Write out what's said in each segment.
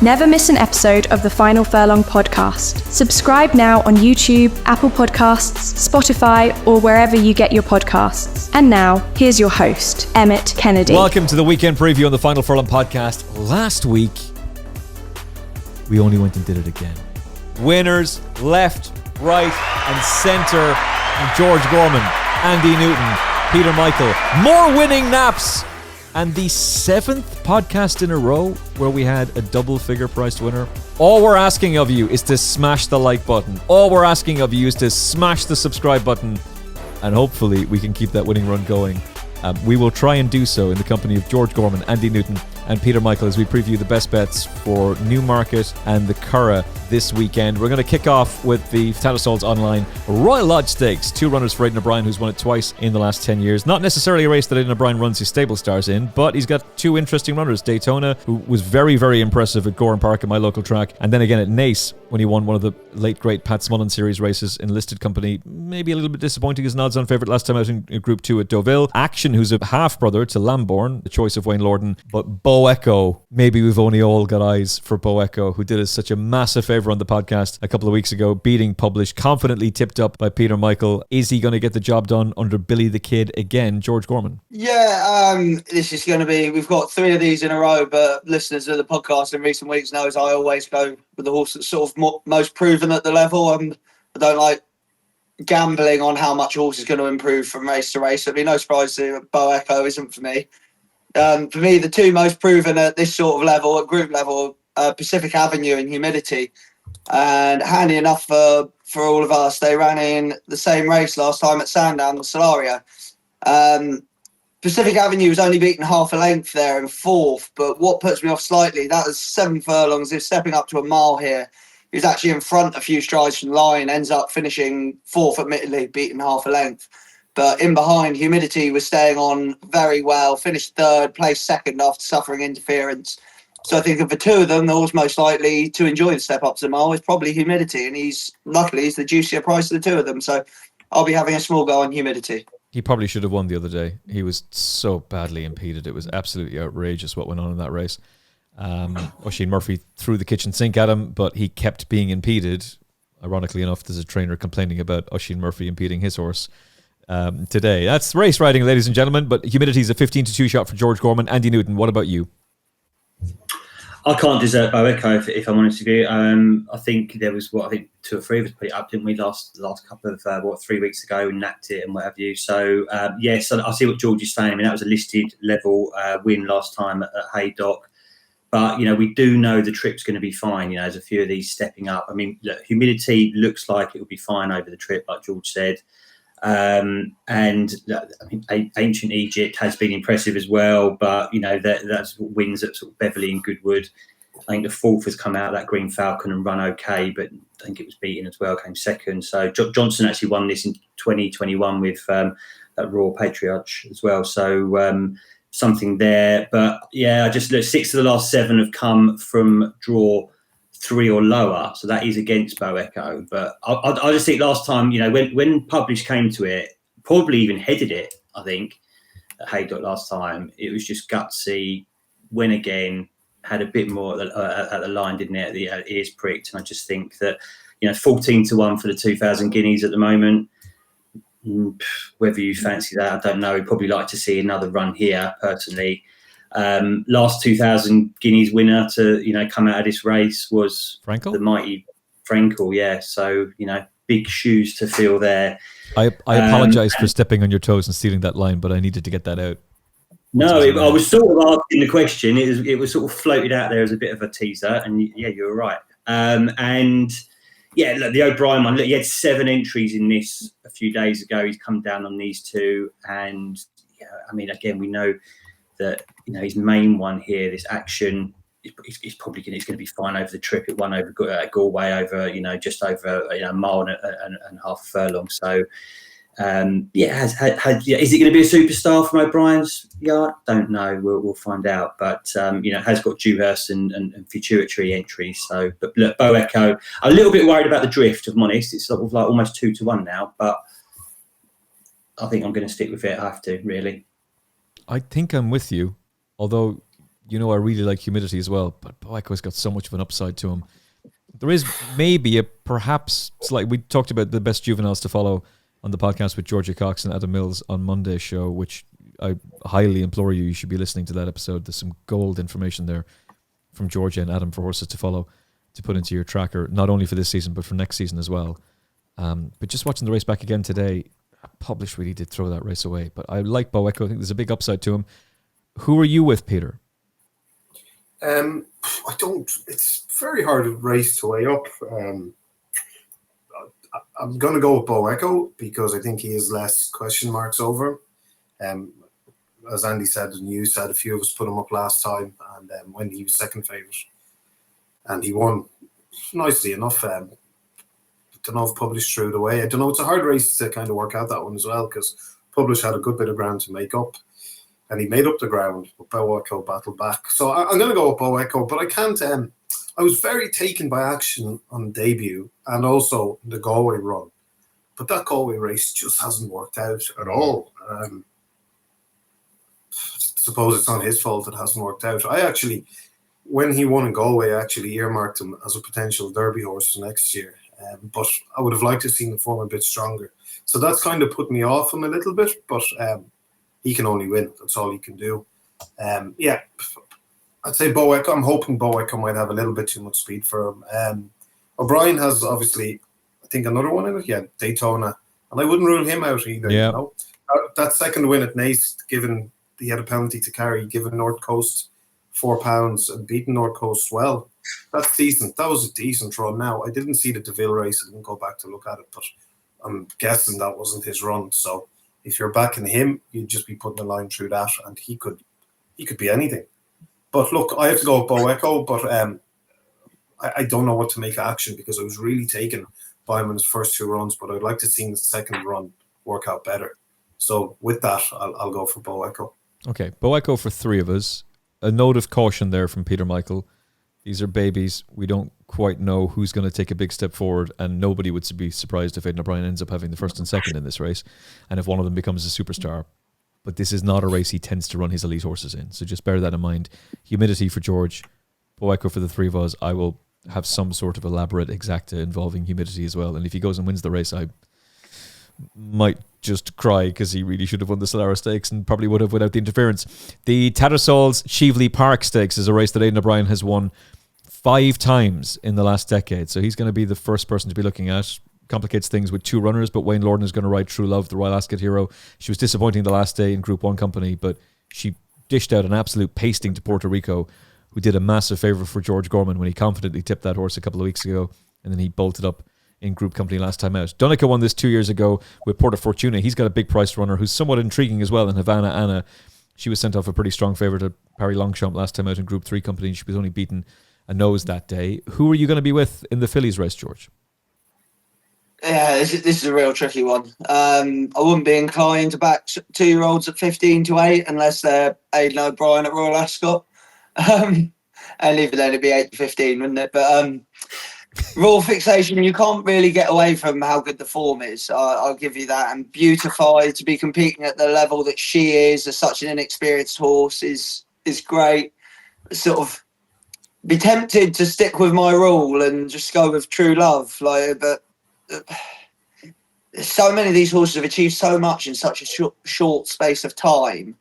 Never miss an episode of the Final Furlong podcast. Subscribe now on YouTube, Apple Podcasts, Spotify, or wherever you get your podcasts. And now, here's your host, Emmet Kennedy. Welcome to the weekend preview on the Final Furlong podcast. Last week, we only went and did it again. Winners left, right, and centre. And George Gorman, Andy Newton, Peter Michael. More winning naps. And the 7th podcast in a row where we had a double figure priced winner. All we're asking of you is to smash the like button. All we're asking of you is to smash the subscribe button. And hopefully we can keep that winning run going. We will try and do so in the company of George Gorman, Andy Newton, and Peter Michael as we preview the best bets for Newmarket and the Curragh this weekend. We're going to kick off with the Tattersalls Online Royal Lodge Stakes. 2 runners for Aidan O'Brien, who's won it twice in the last 10 years. Not necessarily a race that Aidan O'Brien runs his stable stars in, but he's got 2 interesting runners. Daytona, who was very, very impressive at Gorman Park, at my local track, and then again at Naas, when he won one of the late great Pat Smullen Series races in listed company. Maybe a little bit disappointing as an odds-on favourite last time out in Group 2 at Deauville. Action, who's a half-brother to Lambourne, the choice of Wayne Lorden. But Bo Echo, maybe we've only all got eyes for Bo Echo, who did us such a massive favour on the podcast a couple of weeks ago, beating Published, confidently tipped up by Peter Michael. Is he going to get the job done under Billy the Kid again, George Gorman? Yeah, this is going to be, we've got 3 of these in a row, but listeners of the podcast in recent weeks knows I always go with the horse that's sort of most proven at the level. I don't like gambling on how much a horse is going to improve from race to race. It'd be no surprise that Bo Echo isn't for me. For me, the 2 most proven at this sort of level, at group level, Pacific Avenue and Humidity. And handy enough for all of us, they ran in the same race last time at Sandown, the Solaria. Pacific Avenue was only beaten half a length there in 4th, but what puts me off slightly, that was 7 furlongs. They're stepping up to a mile here. He was actually in front a few strides from the line, ends up finishing 4th, admittedly, beaten half a length. But in behind, Humidity was staying on very well, finished 3rd, placed 2nd after suffering interference. So I think of the 2 of them, the horse most likely to enjoy the step up to the mile is probably Humidity, and he's the juicier price of the 2 of them. So I'll be having a small go on Humidity. He probably should have won the other day. He was so badly impeded. It was absolutely outrageous what went on in that race. Oisin Murphy threw the kitchen sink at him, but he kept being impeded. Ironically enough, there's a trainer complaining about Oisin Murphy impeding his horse today. That's race riding, ladies and gentlemen, but Humidity is a 15-2 shot for George Gorman. Andy Newton, what about you? I can't desert Bo Echo if I'm honest with you. I think there was 2 or 3 of us put it up, didn't we, last couple of 3 weeks ago, and napped it and what have you. So yes, I see what George is saying. I mean, that was a listed level win last time at Haydock. But, we do know the trip's going to be fine. There's a few of these stepping up. I mean, look, Humidity looks like it will be fine over the trip, like George said. And Ancient Egypt has been impressive as well. But, that's wins at sort of Beverley and Goodwood. I think the 4th has come out, that Green Falcon, and run okay. But I think it was beaten as well, came 2nd. So Johnson actually won this in 2021 with that Royal Patriarch as well. So, something there, but yeah, I just look, 6 of the last 7 have come from draw 3 or lower, so that is against Bo Echo. But I just think last time, when Published came to it, probably even headed it, I think, at Haydock last time, it was just gutsy, went again, had a bit more at the line, didn't it? The ears pricked, and I just think that 14-1 for the 2,000 guineas at the moment. Whether you fancy that, I don't know. We'd probably like to see another run here, personally. Last 2,000 guineas winner to come out of this race was Frankel? The mighty Frankel. Yeah, so big shoes to fill there. I apologise for stepping on your toes and stealing that line, but I needed to get that out. No, I was sort of asking the question. It was sort of floated out there as a bit of a teaser, and yeah, you were right. And yeah, look, the O'Brien one, look, he had 7 entries in this a few days ago. He's come down on these 2. And, I mean, again, we know that, his main one here, this Action, is probably going to be fine over the trip. It won over Galway over, just over a mile and half a furlong. So, is it going to be a superstar from O'Brien's yard? Don't know. We'll find out. But it has got Dewhurst and Futuratory entries. So, but look, Bo Echo, I'm a little bit worried about the drift. If I'm honest, it's sort of like almost 2-1 now. But I think I'm going to stick with it. I have to, really. I think I'm with you. Although I really like humidity as well, but Boeko's got so much of an upside to him. There is maybe a perhaps slight. We talked about the best juveniles to follow on the podcast with Georgia Cox and Adam Mills on Monday's show, which I highly implore you should be listening to that episode. There's some gold information there from Georgia and Adam for horses to follow, to put into your tracker, not only for this season but for next season as well. But just watching the race back again today, Publish really did throw that race away. But I like Boeko. I think there's a big upside to him. Who are you with, Peter? I don't. It's very hard to race to weigh up. I'm going to go with Boeko because I think he has less question marks over him. As Andy said and you said, a few of us put him up last time, and when he was second favourite, and he won nicely enough. I don't know if Publish threw it away. I don't know. It's a hard race to kind of work out that one as well because Publish had a good bit of ground to make up, and he made up the ground. But Boeko battled back, so I'm going to go with Boeko. But I can't. I was very taken by action on debut and also the Galway run, but that Galway race just hasn't worked out at all. Suppose it's not his fault it hasn't worked out. I actually, when he won in Galway, I actually earmarked him as a potential Derby horse for next year. But I would have liked to have seen the form a bit stronger. So that's kind of put me off him a little bit, but he can only win. That's all he can do. Yeah, I'd say Boeko. I'm hoping Boeko might have a little bit too much speed for him. O'Brien has obviously, I think, another one in it. Yeah, Daytona. And I wouldn't rule him out either. Yeah. You know? That second win at Naas, given he had a penalty to carry, given North Coast £4 and beaten North Coast well. That's decent. That was a decent run. Now, I didn't see the DeVille race. I didn't go back to look at it, but I'm guessing that wasn't his run. So if you're backing him, you'd just be putting a line through that, and he could be anything. But look, I have to go with Boeko, but I don't know what to make of action because I was really taken by him in his first two runs, but I'd like to see the second run work out better. So with that, I'll go for Boeko. Okay, Boeko for three of us. A note of caution there from Peter Michael. These are babies. We don't quite know who's going to take a big step forward, and nobody would be surprised if Aidan O'Brien ends up having the first and second in this race, and if one of them becomes a superstar. But this is not a race he tends to run his elite horses in, so just bear that in mind. Humidity for George, Boeko for the three of us. I will have some sort of elaborate exacta involving humidity as well, and if he goes and wins the race, I might just cry because he really should have won the Cesarewitch Stakes and probably would have without the interference. The Tattersalls Cheveley Park Stakes is a race that Aidan O'Brien has won 5 times in the last decade, so he's going to be the first person to be looking at. Complicates things with 2 runners, but Wayne Lordan is going to ride True Love, the Royal Ascot hero. She was disappointing the last day in Group 1 company, but she dished out an absolute pasting to Puerto Rico, who did a massive favour for George Gorman when he confidently tipped that horse a couple of weeks ago, and then he bolted up in Group Company last time out. Donica won this 2 years ago with Porta Fortuna. He's got a big price runner who's somewhat intriguing as well in Havana Anna. She was sent off a pretty strong favourite at Parry Longchamp last time out in Group 3 Company. She was only beaten a nose that day. Who are you going to be with in the fillies race, George? Yeah, this is a real tricky one. I wouldn't be inclined to back 2-year-olds at 15-8 unless they're Aidan O'Brien at Royal Ascot. And even then it'd be 8-15, wouldn't it? But Raw Fixation, you can't really get away from how good the form is. I'll give you that. And Beautify, to be competing at the level that she is as such an inexperienced horse is great. Sort of be tempted to stick with my rule and just go with True Love, but so many of these horses have achieved so much in such a short space of time.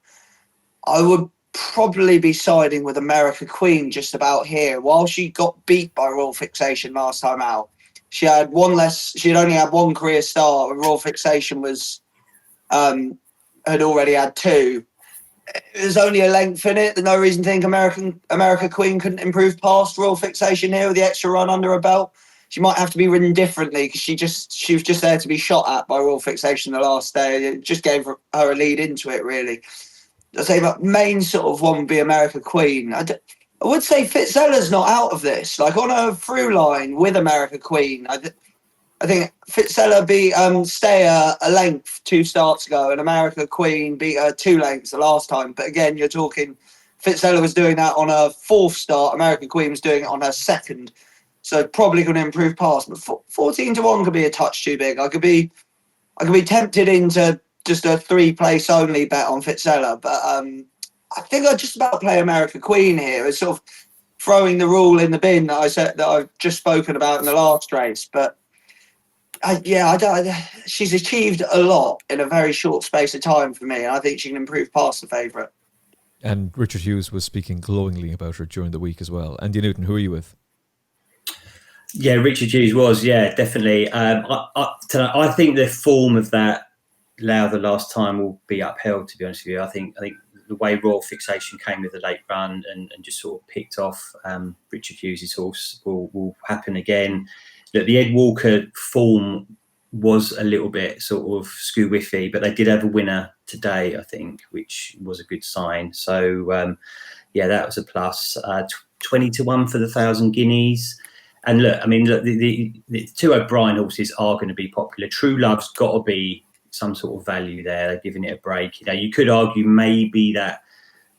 I would probably be siding with America Queen just about here. While she got beat by Royal Fixation last time out, she had she'd only had one career start, and Royal Fixation was had already had 2. There's only a length in it. There's no reason to think America Queen couldn't improve past Royal Fixation here with the extra run under her belt. She might have to be ridden differently because she was just there to be shot at by Royal Fixation the last day. It just gave her a lead into it, really. I'd say my main sort of one would be America Queen. I would say Fitzella's not out of this. Like on a through line with America Queen, I think Fitzella beat Steyer a length 2 starts ago, and America Queen beat her 2 lengths the last time. But again, you're talking Fitzella was doing that on her 4th start. America Queen was doing it on her 2nd. So probably going to improve past. But 14-1 could be a touch too big. I could be tempted into just a 3-place only bet on Fitzella, but I think I just about play America Queen here. It's sort of throwing the rule in the bin that I said that I've just spoken about in the last race. But she's achieved a lot in a very short space of time for me, and I think she can improve past the favourite. And Richard Hughes was speaking glowingly about her during the week as well. Andy Newton, who are you with? Yeah, Richard Hughes was, definitely. I think the form of that Lowther last time will be upheld, to be honest with you. I think the way Royal Fixation came with the late run and just sort of picked off Richard Hughes' horse will happen again. That the Ed Walker form was a little bit sort of skew-whiffy, but they did have a winner today, I think, which was a good sign. So, that was a plus. 20-1 for the 1,000 guineas. And look, the two O'Brien horses are going to be popular. True Love's got to be some sort of value there. They're giving it a break. You could argue maybe that,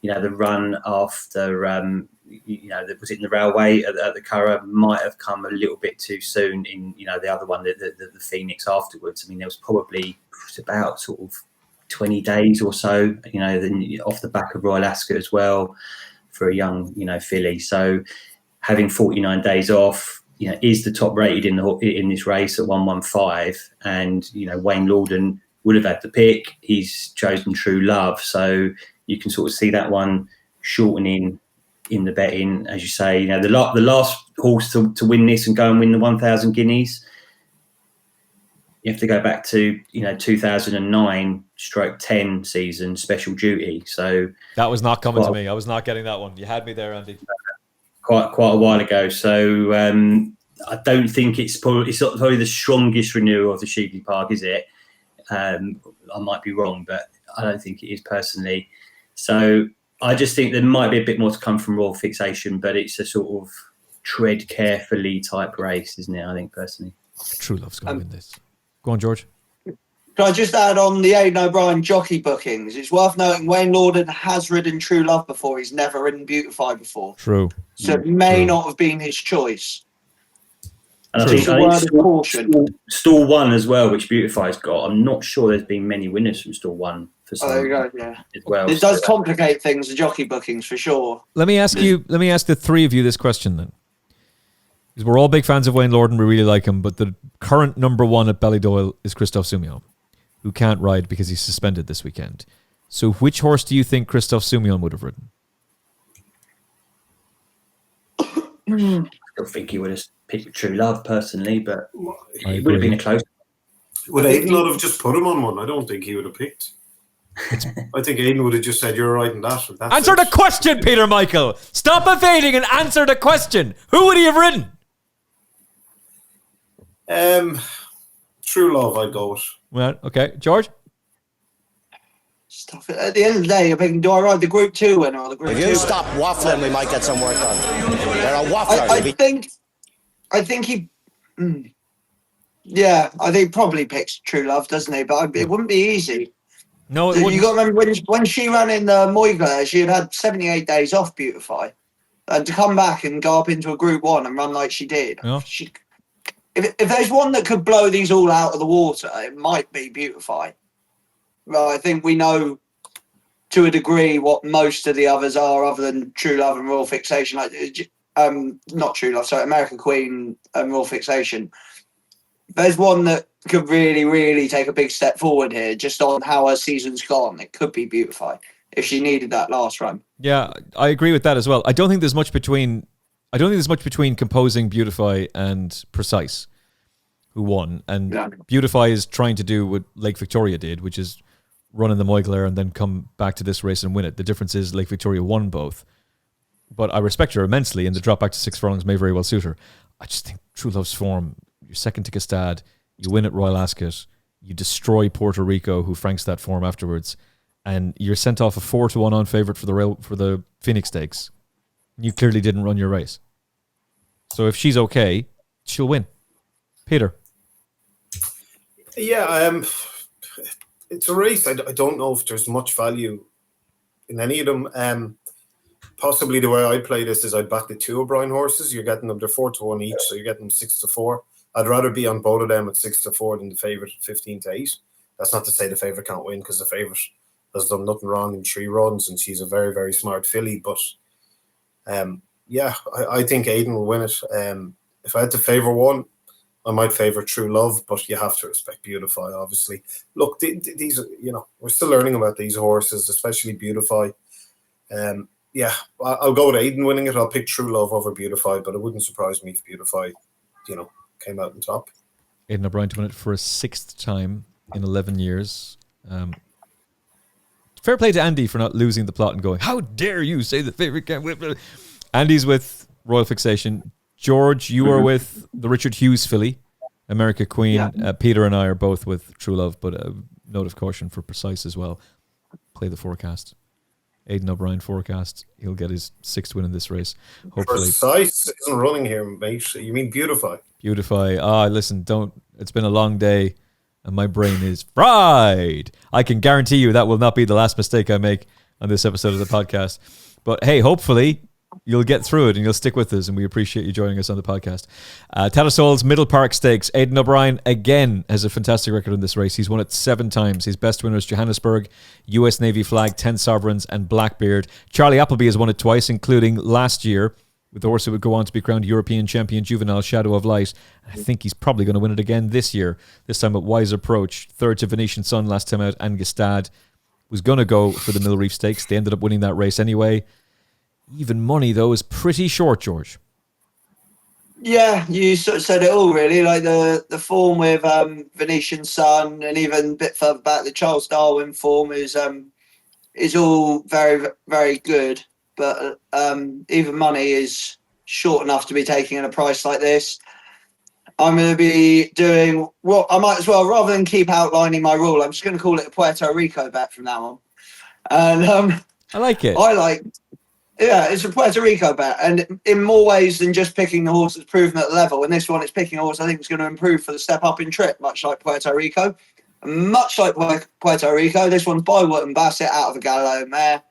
the run after, was it in the railway at the Curragh might have come a little bit too soon in, the other one, the Phoenix afterwards. There was probably about sort of 20 days or so, then off the back of Royal Ascot as well for a young, filly. So having 49 days off, is the top rated in this race at 115, and Wayne Lorden would have had the pick. He's chosen True Love, so you can sort of see that one shortening in the betting, as you say. The last horse to win this and go and win the 1,000 guineas, you have to go back to 2009/10 season, Special Duty. So that was not coming to me. I was not getting that one. You had me there, Andy. Quite a while ago. So I don't think it's probably the strongest renewal of the Cheveley Park, is it? I might be wrong, but I don't think it is personally. So I just think there might be a bit more to come from Royal Fixation, but it's a sort of tread carefully type race, isn't it? I think personally. True Love's going to win this. Go on, George. Can I just add on the Aidan O'Brien jockey bookings? It's worth noting Wayne Lorden has ridden True Love before. He's never ridden Beautify before. True. So it may not have been his choice. And I think Stall 1 as well, which Beautify's got. I'm not sure there's been many winners from Stall 1 for some there you go, yeah. as well. It does complicate things, the jockey bookings, for sure. Let me ask the three of you this question then. Because we're all big fans of Wayne Lorden, we really like him, but the current number one at Ballydoyle is Christophe Soumillon, who can't ride because he's suspended this weekend. So which horse do you think Christophe Soumillon would have ridden? I don't think he would have picked True Love personally, but it would have been a close. Would Aidan not have just put him on one? I don't think he would have picked. I think Aidan would have just said, "You're riding that." Answer the question, Peter Michael. Stop evading and answer the question. Who would he have ridden? True Love, I'd go with. Well, okay, George. Stuff it. At the end of the day, I mean, do I ride the Group 2 winner or the Group 2 If you stop waffling, we might get some work done. You're a waffler. I think he. Yeah, I think he probably picks True Love, doesn't he? But it wouldn't be easy. No, it wouldn't. You got to remember when she ran in the Moigler, she had 78 days off Beautify, and to come back and go up into a Group 1 and run like she did. Yeah. If there's one that could blow these all out of the water, it might be Beautify. Well, I think we know to a degree what most of the others are, other than True Love and Royal Fixation. Like, not True Love, sorry, American Queen and Royal Fixation. There's one that could really, really take a big step forward here, just on how her season's gone. It could be Beautify if she needed that last run. Yeah, I agree with that as well. I don't think there's much between composing Beautify and Precise, who won. And Beautify is trying to do what Lake Victoria did, which is run in the Moigler and then come back to this race and win it. The difference is Lake Victoria won both. But I respect her immensely, and the drop back to 6 furlongs may very well suit her. I just think True Love's form, you're second to Gastad, you win at Royal Ascot, you destroy Puerto Rico, who franks that form afterwards, and you're sent off a 4-1 on favourite for the Phoenix Stakes. You clearly didn't run your race. So if she's okay, she'll win. Peter. Yeah, it's a race. I don't know if there's much value in any of them. Possibly the way I play this is I'd back the 2 O'Brien horses. You're getting them, they're 4-1 each, so you're getting them 6-4. I'd rather be on both of them at 6-4 than the favourite at 15-8. That's not to say the favourite can't win, because the favourite has done nothing wrong in 3 runs, and she's a very, very smart filly. But I think Aidan will win it. If I had to favour one, I might favour True Love, but you have to respect Beautify, obviously. Look, these are, we're still learning about these horses, especially Beautify. I'll go with Aidan winning it. I'll pick True Love over Beautify, but it wouldn't surprise me if Beautify, came out on top. Aidan O'Brien to win it for a 6th time in 11 years. Fair play to Andy for not losing the plot and going, how dare you say the favourite can't win? Andy's with Royal Fixation. George, you are with the Richard Hughes filly, America Queen. Yeah. Peter and I are both with True Love, but a note of caution for Precise as well. Play the forecast. Aidan O'Brien forecast. He'll get his 6th win in this race, hopefully. Precise isn't running here, mate. You mean Beautify? Beautify. Listen, it's been a long day and my brain is fried. I can guarantee you that will not be the last mistake I make on this episode of the podcast. But hey, hopefully you'll get through it and you'll stick with us, and we appreciate you joining us on the podcast. Tattersalls Middle Park Stakes. Aidan O'Brien again has a fantastic record in this race. He's won it 7 times. His best winners: Johannesburg, US Navy Flag, 10 Sovereigns, and Blackbeard. Charlie Appleby has won it twice, including last year with the horse that would go on to be crowned European champion juvenile, Shadow of Light. I think he's probably going to win it again this year, this time at Wise Approach. 3rd to Venetian Sun last time out, and Gestad was going to go for the Mill Reef Stakes. They ended up winning that race anyway. Even money, though, is pretty short, George. Yeah, you sort of said it all, really. Like the form with Venetian Sun, and even a bit further back, the Charles Darwin form is all very, very good. But even money is short enough to be taking at a price like this. I'm going to be doing what I might as well, rather than keep outlining my rule, I'm just going to call it a Puerto Rico bet from now on. And I like it. Yeah, it's a Puerto Rico bet, and in more ways than just picking the horse that's proven at the level. In this one, it's picking a horse I think is going to improve for the step up in trip, much like Puerto Rico. And much like Puerto Rico, this one's by Wootton Bassett out of a Gallo mare.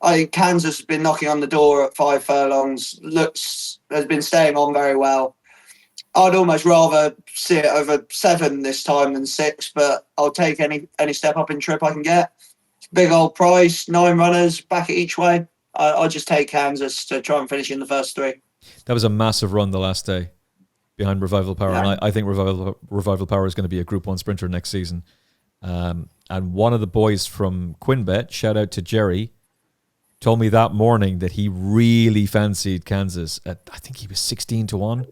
I think Kansas has been knocking on the door at 5 furlongs, has been staying on very well. I'd almost rather see it over 7 this time than 6, but I'll take any step up in trip I can get. It's a big old price, 9 runners, back it each way. I'll just take Kansas to try and finish in the first 3. That was a massive run the last day behind Revival Power. Yeah. And I think Revival Power is going to be a Group 1 sprinter next season. And one of the boys from Quinbet, shout out to Jerry, told me that morning that he really fancied Kansas at, I think he was 16-1.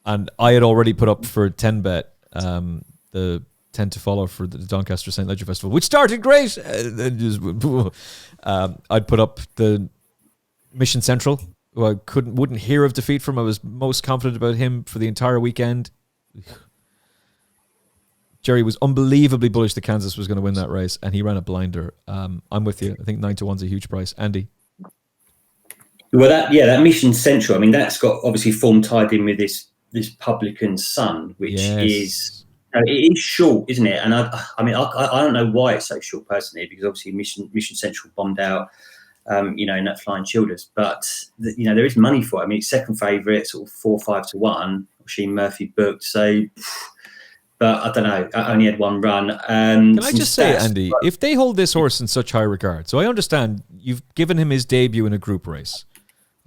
And I had already put up for 10-bet, the 10 to follow for the Doncaster St. Leger Festival, which started great. I'd put up the Mission Central, who I wouldn't hear of defeat from. I was most confident about him for the entire weekend. Jerry was unbelievably bullish that Kansas was going to win that race, and he ran a blinder. I'm with you. I think 9-1's a huge price. Andy? Well, that Mission Central, I mean, that's got obviously form tied in with this Publican Sun, which is... It is short, isn't it? And I don't know why it's so short personally, because obviously Mission Central bombed out, in that Flying Childers. But there is money for it. I mean, it's second favourite, sort of 4-5-1. Sheen Murphy booked. So, but I don't know. I only had 1 run. Can I just say, Andy, if they hold this horse in such high regard, so I understand you've given him his debut in a group race.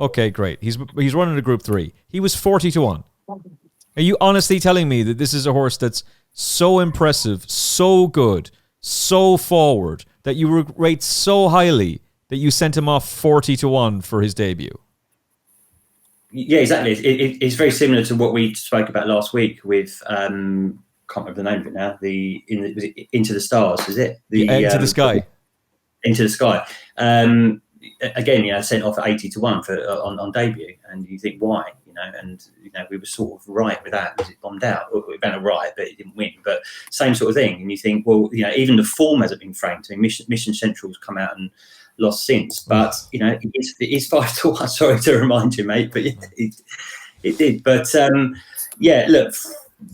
Okay, great. He's running a Group 3. He was 40-1. Are you honestly telling me that this is a horse that's so impressive, so good, so forward, that you rate so highly that you sent him off 40-1 for his debut? Yeah, exactly. It's very similar to what we spoke about last week with, can't remember the name of it now, was it Into the Stars, is it? Into the Sky. Into the Sky. Again, sent off at 80-1 on debut, and you think, why? And we were sort of right with that because it bombed out. It went right, but it didn't win. But same sort of thing. And you think, well, even the form hasn't been framed. I mean, Mission Central's come out and lost since, but it is 5-1. Sorry to remind you, mate, but it did. But look,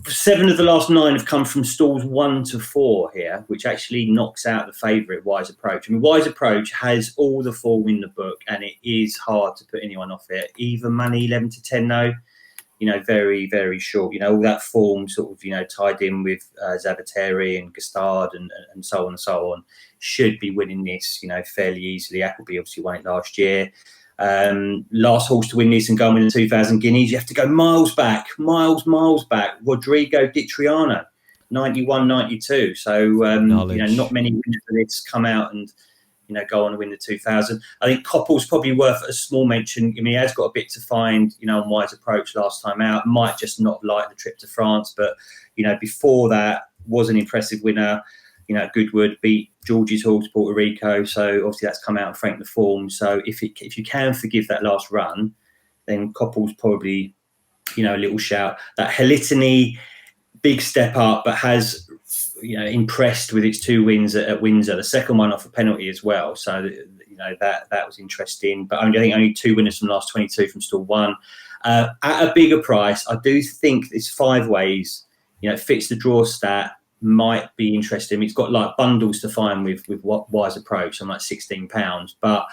7 of the last 9 have come from stalls 1-4 here, which actually knocks out the favourite Wise Approach. I mean, Wise Approach has all the form in the book, and it is hard to put anyone off it. Even money 11-10, though. very, very short. All that form sort of, tied in with Zavateri and Gastard and so on and so on, should be winning this, fairly easily. Appleby obviously won it last year. Last horse to win this and go in 2,000 guineas, you have to go miles back. Rodrigo Di Triano, 91, 92. So, not many winners of this come out and, go on and win the 2,000. I think Copple's probably worth a small mention. He has got a bit to find, on Wise Approach last time out. Might just not like the trip to France, but, before that, was an impressive winner. Goodwood beat George's horse, Puerto Rico. So obviously that's come out and franked the form. So if you can forgive that last run, then Copple's probably, a little shout. That Helitany, big step up, but has, impressed with its 2 wins at Windsor. The second one off a penalty as well. So, that was interesting. But I think only 2 winners from the last 22 from stall 1. At a bigger price, I do think this 5 ways, fits the draw stat, might be interesting. It's got like bundles to find with Wise Approach. I'm like £16, but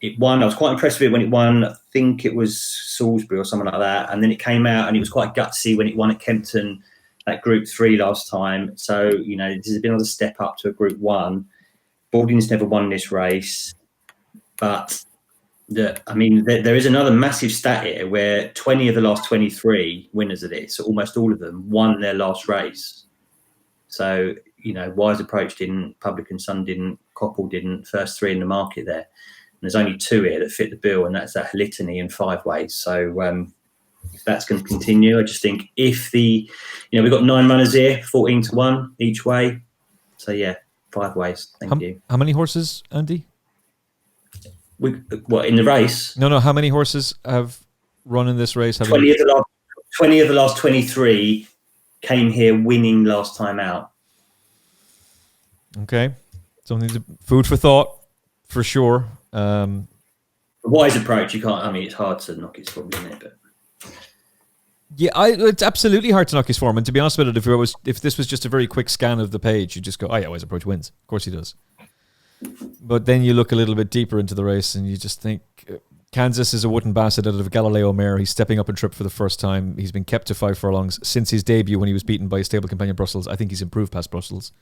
it won. I was quite impressed with it when it won. I think it was Salisbury or something like that. And then it came out and it was quite gutsy when it won at Kempton at Group 3 last time. So, this has been another step up to a Group 1. Baldwin's never won this race, but there is another massive stat here where 20 of the last 23 winners of this, so almost all of them, won their last race. So, Wise Approach didn't, Publican Sun didn't, Copple didn't, first 3 in the market there. And there's only 2 here that fit the bill, and that's that Helitany and 5 ways. So if that's going to continue, I just think if we've got 9 runners here, 14 to 1 each way. So, 5 ways. Thank you. How many horses, Andy? What, in the race? No. How many horses have run in this race? 20 of the last 23 came here winning last time out. Okay. Food for thought, for sure. Wise Approach, you can't, it's hard to knock his form, isn't it? But it's absolutely hard to knock his form. And to be honest with it, if this was just a very quick scan of the page, you just go, Wise Approach wins. Of course he does. But then you look a little bit deeper into the race and you just think, Kansas is a wooden basset out of Galileo mare. He's stepping up in trip for the first time. He's been kept to 5 furlongs since his debut when he was beaten by his stable companion Brussels. I think he's improved past Brussels.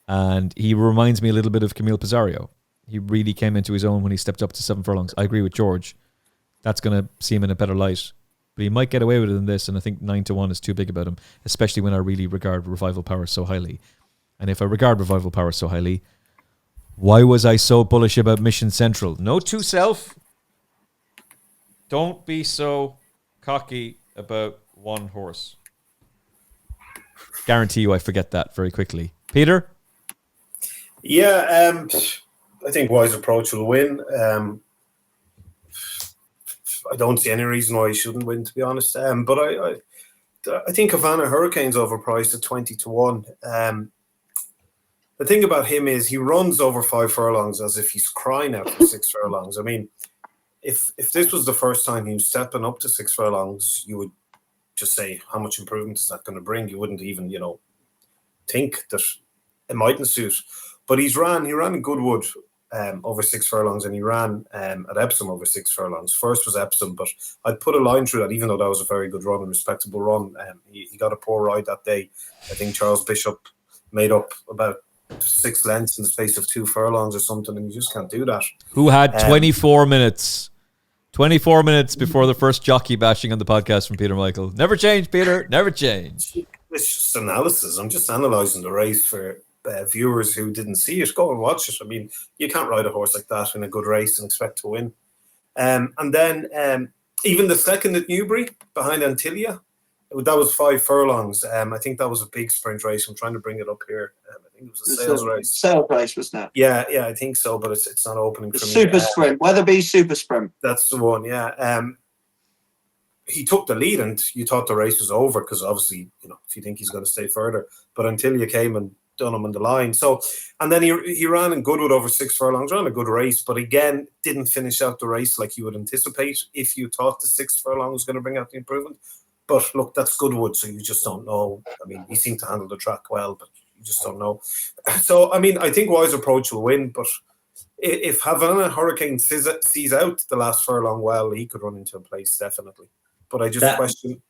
And he reminds me a little bit of Camille Pizarro. He really came into his own when he stepped up to 7 furlongs. I agree with George. That's going to see him in a better light. But he might get away with it in this, and I think 9 to 1 is too big about him, especially when I really regard Revival Power so highly. And if I regard Revival Power so highly, why was I so bullish about Mission Central? Note to self, don't be so cocky about one horse. Guarantee you I forget that very quickly. Peter? Yeah, I think Wise Approach will win. I don't see any reason why he shouldn't win, to be honest. But I think Havana Hurricane's overpriced at 20 to 1. The thing about him is he runs over 5 furlongs as if he's crying out for 6 furlongs. I mean, if this was the first time he was stepping up to 6 furlongs, you would just say, how much improvement is that going to bring? You wouldn't even, think that it mightn't suit. But he ran in Goodwood over 6 furlongs, and he ran at Epsom over 6 furlongs. First was Epsom, but I'd put a line through that, even though that was a very good run, a respectable run. He got a poor ride that day. I think Charles Bishop made up about 6 lengths in the space of 2 furlongs or something, and you just can't do that. Who had 24 minutes? 24 minutes before the first jockey bashing on the podcast from Peter Michael. Never change, Peter. Never change. It's just analysis. I'm just analysing the race for viewers who didn't see it. Go and watch it. I mean, you can't ride a horse like that in a good race and expect to win. And then even the second at Newbury, behind Antilia, that was 5 furlongs. I think that was a big sprint race. I'm trying to bring it up here. I think it was a sales race. Sales race, wasn't it? Yeah, I think so, but it's not opening for me. Super sprint, Weatherby Super Sprint. That's the one, yeah. He took the lead and you thought the race was over because obviously, if you think he's going to stay further. But Antilia came and done him on the line. So, and then he ran in Goodwood over 6 furlongs, ran a good race, but again, didn't finish out the race like you would anticipate if you thought the 6 furlong was going to bring out the improvement. But look, that's Goodwood, so you just don't know. I mean, he seemed to handle the track well, but you just don't know. So, I mean, I think Wise Approach will win, but if Havana Hurricane sees out the last furlong well, he could run into a place, definitely. but I just question.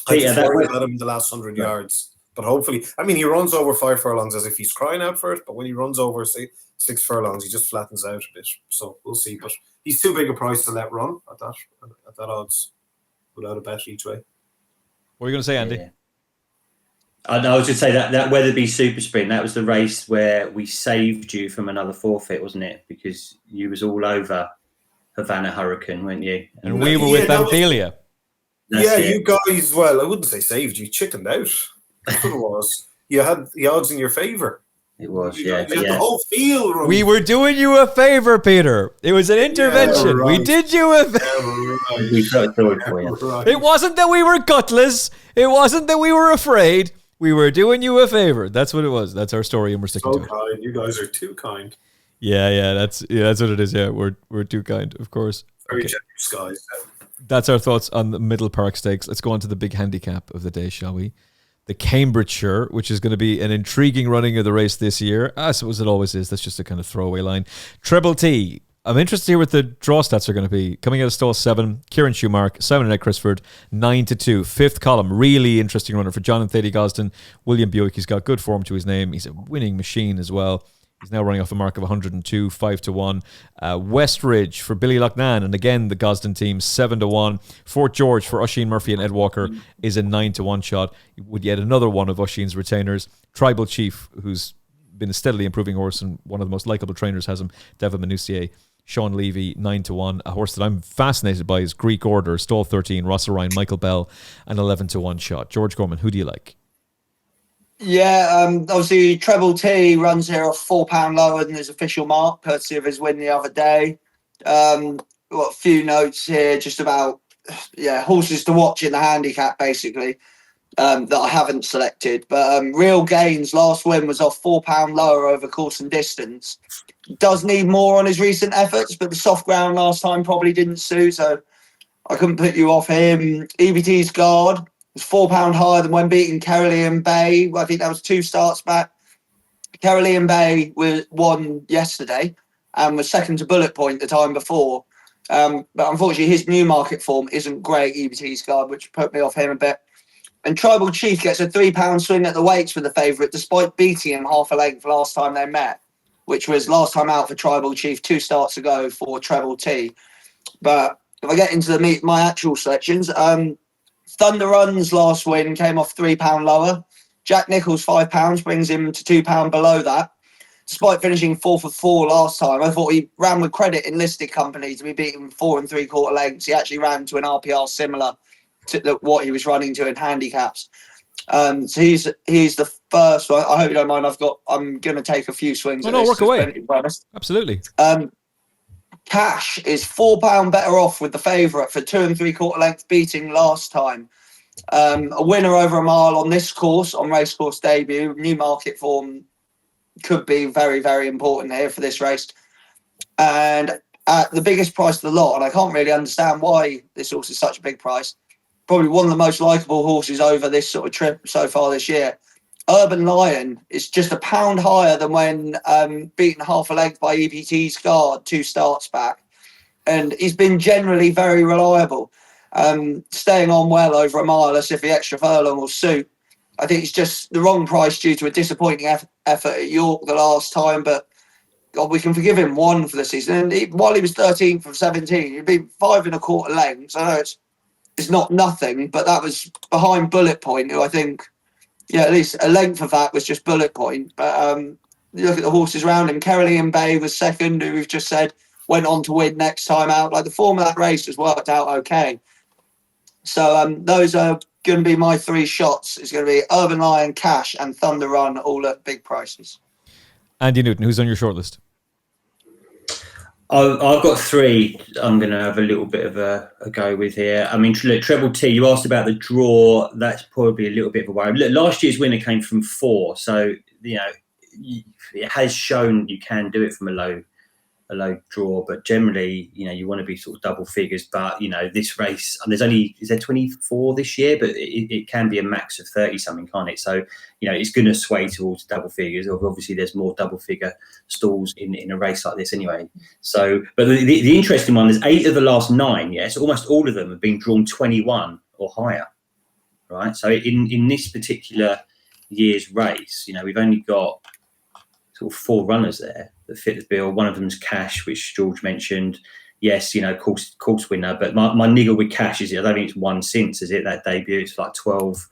Peter, I just worry about him in the last 100 yards. But hopefully, I mean, he runs over 5 furlongs as if he's crying out for it. But when he runs over, say, 6 furlongs, he just flattens out a bit. So we'll see. But he's too big a price to let run at that odds without a bet each way. What are you going to say, Andy? Yeah. I was going to say that Weatherby Super Sprint, that was the race where we saved you from another forfeit, wasn't it? Because you was all over Havana Hurricane, weren't you? And we were with Banthelia. You guys, well, I wouldn't say saved you, chickened out. That's what it was. You had the odds in your favour. It was, You had the whole field run. We were doing you a favour, Peter. It was an intervention. Yeah, right. We did you a Right. We felt sorry for you. Right. It wasn't that we were gutless. It wasn't that we were afraid. We were doing you a favour. That's what it was. That's our story, and we're sticking to it. Kind. You guys are too kind. Yeah, that's what it is. Yeah, we're too kind, of course. Very generous guys. That's our thoughts on the Middle Park Stakes. Let's go on to the big handicap of the day, shall we? The Cambridgeshire, which is going to be an intriguing running of the race this year. I suppose it always is. That's just a kind of throwaway line. Treble T. I'm interested to hear what the draw stats are going to be. Coming out of stall 7, Kieran Schumark, 7 Crisford, 9-2. 5th column, really interesting runner for John and Thady Gosden. William Buick, he's got good form to his name. He's a winning machine as well. He's now running off a mark of 102, 5-1. Westridge for Billy Loughnane, and again the Gosden team, 7-1. Fort George for Oisin Murphy and Ed Walker is a 9-1 shot. With yet another one of Oisin's retainers, Tribal Chief, who's been a steadily improving horse and one of the most likeable trainers has him, Devin Minussier. Sean Levy, 9-1. A horse that I'm fascinated by is Greek Order, stall 13, Ross Ryan, Michael Bell, an 11-1 shot. George Gorman, who do you like? Yeah, obviously Treble T runs here off £4 lower than his official mark, courtesy of his win the other day. Got a few notes here just about horses to watch in the handicap, basically, that I haven't selected. But Real Gains last win was off £4 lower over course and distance. Does need more on his recent efforts, but the soft ground last time probably didn't suit, so I couldn't put you off him. EBT's Guard was £4 higher than when beating Carolean Bay. I think that was 2 starts back. Carolean Bay won yesterday and was second to Bullet Point the time before. But unfortunately, his Newmarket form isn't great, EBT's Guard, which put me off him a bit. And Tribal Chief gets a £3 swing at the weights for the favourite, despite beating him half a length last time they met, which was last time out for Tribal Chief 2 starts ago for Treble T. But if I get into my actual selections, Thunder Run's last win came off £3 lower. Jack Nicholls £5 brings him to £2 below that. Despite finishing 4 for 4 last time, I thought he ran with credit in listed company to be beaten 4 3/4 lengths. He actually ran to an RPR similar to what he was running to in handicaps. So he's the first one. I hope you don't mind. I'm going to take a few swings. No, work away. Absolutely. Cash is £4 better off with the favourite for 2 3/4 length beating last time. A winner over a mile on this course, on racecourse debut, Newmarket form could be very, very important here for this race. And at the biggest price of the lot, and I can't really understand why this horse is such a big price, probably one of the most likeable horses over this sort of trip so far this year. Urban Lion is just £1 higher than when beaten half a length by EBT's Guard 2 starts back. And he's been generally very reliable, staying on well over a mile as if the extra furlong will suit. I think it's just the wrong price due to a disappointing effort at York the last time, but God, we can forgive him 1 for the season. And while he was 13th of 17, he'd been 5 1/4 lengths. I know it's not nothing, but that was behind Bullet Point, who I think, at least a length of that was just Bullet Point. But you look at the horses around him. Carolean Bay was second, who we've just said went on to win next time out. Like, the form of that race has worked out okay. So those are going to be my 3 shots. It's going to be Urban Lion, Cash, and Thunder Run, all at big prices. Andy Newton, who's on your shortlist? I've got 3 I'm going to have a little bit of a go with here. I mean, Treble T, you asked about the draw. That's probably a little bit of a worry. Look, last year's winner came from 4. So, it has shown you can do it from a low draw. But generally, you want to be sort of double figures. But, this race, and is there 24 this year? But it can be a max of 30 something, can't it? So, it's going to sway towards double figures. Obviously, there's more double figure stalls in a race like this anyway. So, but the interesting one is 8 of the last 9, so almost all of them have been drawn 21 or higher, right? So in this particular year's race, we've only got sort of 4 runners there that fit the bill. One of them's Cash, which George mentioned. Yes, course winner. But my niggle with Cash is I don't think it's won since, is it? That debut, it's like 12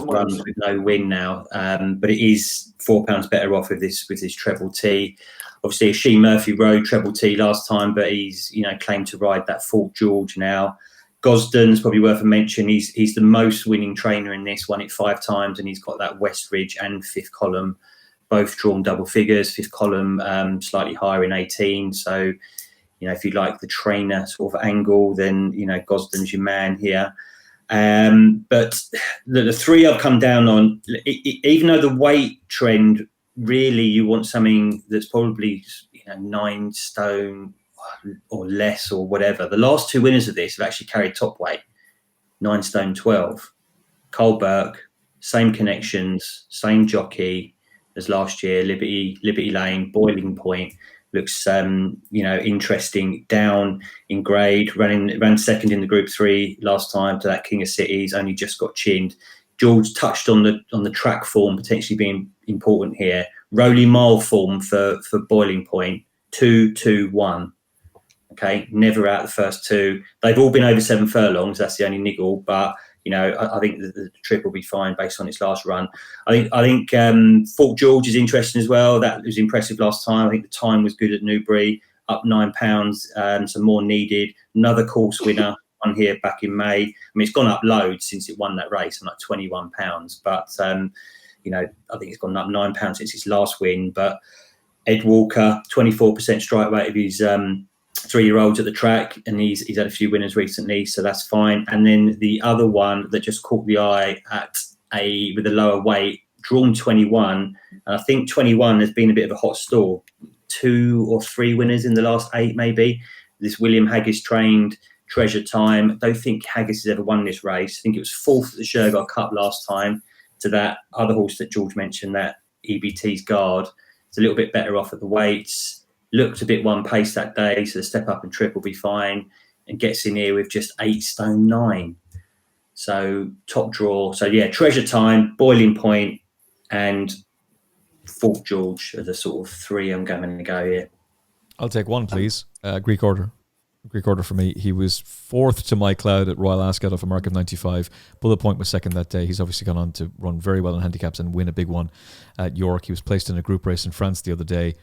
runs with no win now. But it is £4 better off with this treble T. Obviously, a Sheen Murphy rode treble T last time, but he's claimed to ride that Fort George now. Gosden's probably worth a mention. He's the most winning trainer in this, won it 5 times, and he's got that West Ridge and Fifth Column, both drawn double figures. Fifth Column slightly higher in 18. So, if you like the trainer sort of angle, then Gosden's your man here. But the 3 I've come down on, even though the weight trend, really you want something that's probably 9 stone or less or whatever. The last 2 winners of this have actually carried top weight, 9 stone 12. Cole Burke, same connections, same jockey as last year. Liberty Lane, Boiling Point looks interesting, down in grade. Ran second in the Group 3 last time to that King of Cities, only just got chinned. George touched on the track form potentially being important here. Rowley Mile form for Boiling Point, 2-2-1. Okay, never out the first 2. They've all been over 7 furlongs. That's the only niggle, but I think the trip will be fine based on its last run. I think Fort George is interesting as well. That was impressive last time. I think the time was good at Newbury, up £9. Some more needed. Another course winner. One here back in May. I mean, it's gone up loads since it won that race, like £21. But I think it's gone up £9 since its last win. But Ed Walker, 24% strike rate of his 3-year-olds at the track, and he's had a few winners recently, so that's fine. And then the other one that just caught the eye with a lower weight, drawn 21, and I think 21 has been a bit of a hot stall. 2 or 3 winners in the last 8, maybe. This William Haggis trained Treasure Time. I don't think Haggis has ever won this race. I think it was 4th at the Shergar Cup last time to that other horse that George mentioned, that EBT's Guard. It's a little bit better off at the weights. Looked a bit one pace that day, so the step up and trip will be fine, and gets in here with just 8 stone 9. So top draw. So yeah, Treasure Time, Boiling Point, and Fort George are the sort of 3 I'm going to go here. I'll take one, please. Greek Order. Greek Order for me. He was 4th to my cloud at Royal Ascot off a mark of 95. Bullet Point was 2nd that day. He's obviously gone on to run very well in handicaps and win a big one at York. He was placed in a group race in France the other day.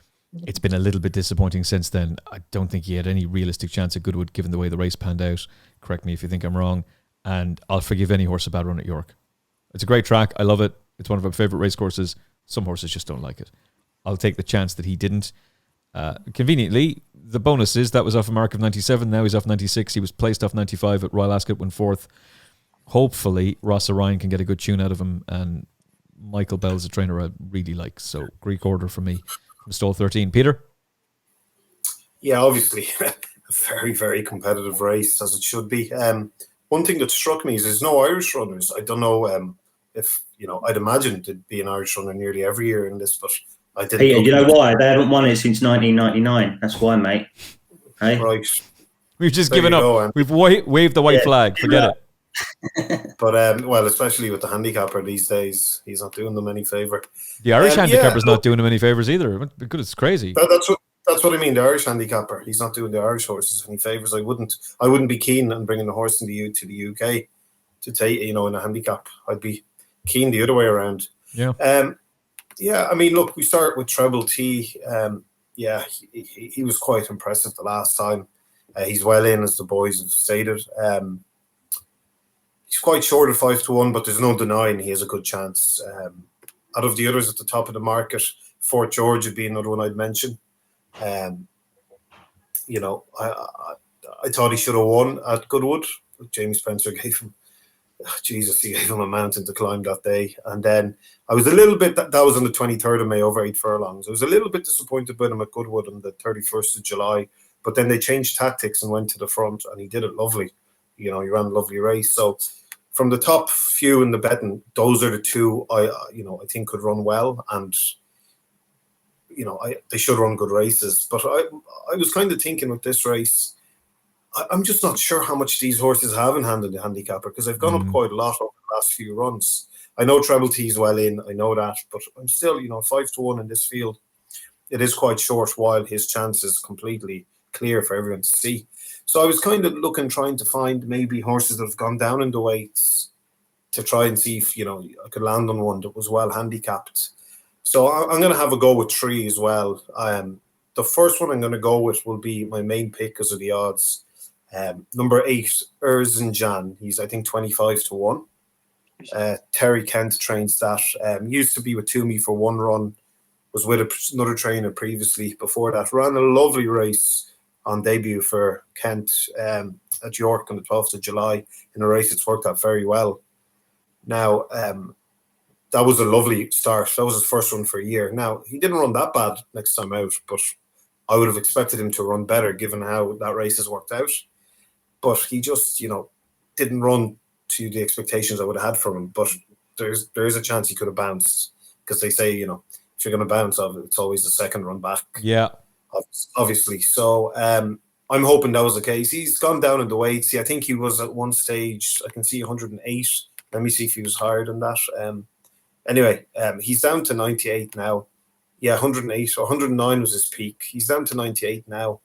It's been a little bit disappointing since then. I don't think he had any realistic chance at Goodwood given the way the race panned out. Correct me if you think I'm wrong. And I'll forgive any horse a bad run at York. It's a great track. I love it. It's one of my favourite race courses. Some horses just don't like it. I'll take the chance that he didn't. Conveniently, the bonus is that was off a mark of 97. Now he's off 96. He was placed off 95 at Royal Ascot, went 4th. Hopefully, Ross Orion can get a good tune out of him. And Michael Bell's a trainer I really like. So, Greek Order for me. From stall 13. Peter? Yeah, obviously, a very, very competitive race, as it should be. One thing that struck me is there's no Irish runners. I don't know if, I'd imagine there'd be an Irish runner nearly every year in this, but I didn't. Hey, you know why? They haven't won it since 1999. That's why, mate. Hey? Right. We've just given up. We've waved the white flag. Forget it. But well, especially with the handicapper these days, he's not doing them any favour. The Irish handicapper's not doing him any favours either. Because it's crazy. That's what I mean. The Irish handicapper, he's not doing the Irish horses any favours. I wouldn't be keen on bringing the horse to the UK to take in a handicap. I'd be keen the other way around. Yeah. Yeah. I mean, look, we start with treble T. Yeah, he was quite impressive the last time. He's well in, as the boys have stated. He's quite short of 5-1, but there's no denying he has a good chance. Out of the others at the top of the market, Fort George would be another one I'd mention. I thought he should have won at Goodwood. Jamie Spencer gave him, he gave him a mountain to climb that day. And then I was a little bit, that was on the 23rd of May over 8 furlongs. I was a little bit disappointed with him at Goodwood on the 31st of July, but then they changed tactics and went to the front, and he did it lovely. He ran a lovely race. So from the top few in the betting, those are the 2 I think could run well, and they should run good races. But I was kind of thinking with this race, I'm just not sure how much these horses have in hand in the handicapper, because they've gone up quite a lot over the last few runs. I know Treble T's well in, I know that, but I'm still, 5-1 in this field. It is quite short, while his chance is completely clear for everyone to see. So I was kind of trying to find maybe horses that have gone down in the weights to try and see if, I could land on one that was well handicapped. So I'm going to have a go with 3 as well. The first one I'm going to go with will be my main pick because of the odds. Number 8, Erzincan. He's, I think, 25-1. Terry Kent trains that. Used to be with Toomey for one run. Was with another trainer previously before that. Ran a lovely race on debut for Kent at York on the 12th of July in a race that's worked out very well. Now, that was a lovely start. That was his first run for a year. Now, he didn't run that bad next time out, but I would have expected him to run better given how that race has worked out. But he just, didn't run to the expectations I would have had from him. But there is a chance he could have bounced, because they say, if you're going to bounce, it's always the second run back. Yeah. Obviously. So I'm hoping that was the case. He's gone down in the weights. I think he was at one stage, I can see 108. Let me see if he was higher than that. Anyway, he's down to 98 now. Yeah, 108 or 109 was his peak. He's down to 98 now.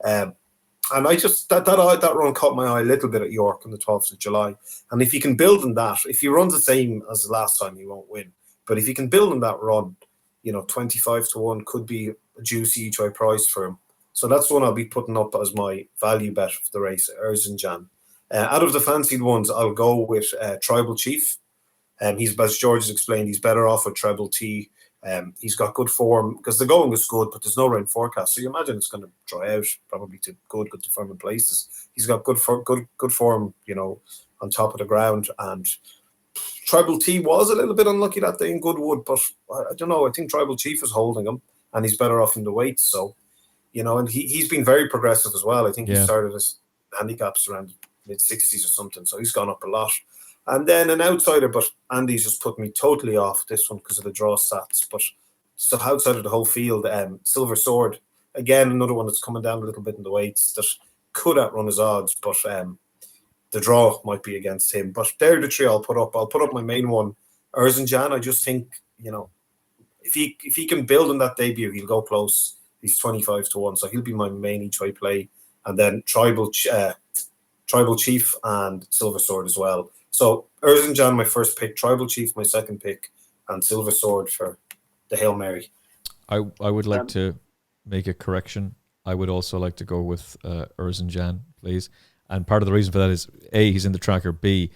And I just, that run caught my eye a little bit at York on the 12th of July. And if he can build on that, if he runs the same as the last time, he won't win. But if he can build on that run, 25-1 could be a juicy each way prize for him. So that's one I'll be putting up as my value bet of the race, Erzincan. Out of the fancied ones, I'll go with Tribal Chief. He's, as George has explained, he's better off with Treble T. He's got good form because the going is good, but there's no rain forecast. So you imagine it's going to dry out, probably to good to firm in places. He's got good form, on top of the ground. And Tribal T was a little bit unlucky that day in Goodwood, but I don't know. I think Tribal Chief is holding him, and he's better off in the weights. So, and he's been very progressive as well. I think he started his handicaps around mid-60s or something, so he's gone up a lot. And then an outsider, but Andy's just put me totally off this one because of the draw stats. But stuff outside of the whole field, Silver Sword, again, another one that's coming down a little bit in the weights that could outrun his odds, but the draw might be against him. But they're the 3 I'll put up. I'll put up my main one, Erzincan. I just think, if he can build on that debut, he'll go close. He's 25-1, so he'll be my main each way play. And then Tribal Chief and Silver Sword as well. So Erzincan, my first pick, Tribal Chief, my second pick, and Silver Sword for the Hail Mary. I would like to make a correction. I would also like to go with Erzincan, please. And part of the reason for that is, A, he's in the tracker. B,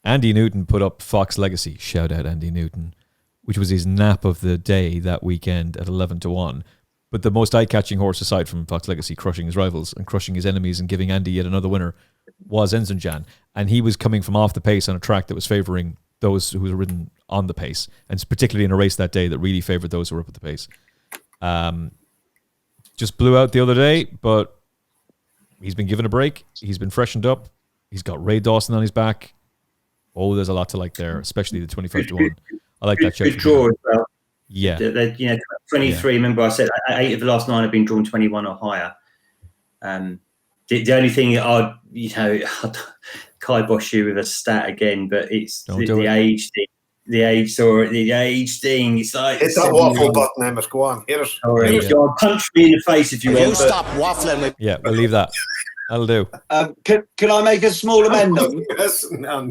Andy Newton put up Fox Legacy. Shout out Andy Newton, which was his nap of the day that weekend at 11-1. But the most eye-catching horse, aside from Fox Legacy crushing his rivals and crushing his enemies and giving Andy yet another winner, was Erzincan. And he was coming from off the pace on a track that was favouring those who were ridden on the pace, and particularly in a race that day that really favoured those who were up at the pace. Just blew out the other day, but he's been given a break. He's been freshened up. He's got Ray Dawson on his back. Oh, there's a lot to like there, especially the 25-1. I like that. Good draw as well. Yeah. 23. Yeah. Remember, I said 8 of the last 9 have been drawn 21 or higher. The only thing I'd kibosh you with a stat again, but it's the age thing. The age thing. It's like hit that waffle button, Emmet. Go on, hit it. Sorry, go on, punch me in the face if you want. You stop waffling. Yeah, we'll leave that. That'll do. Can I make a small amendment? Yes, no.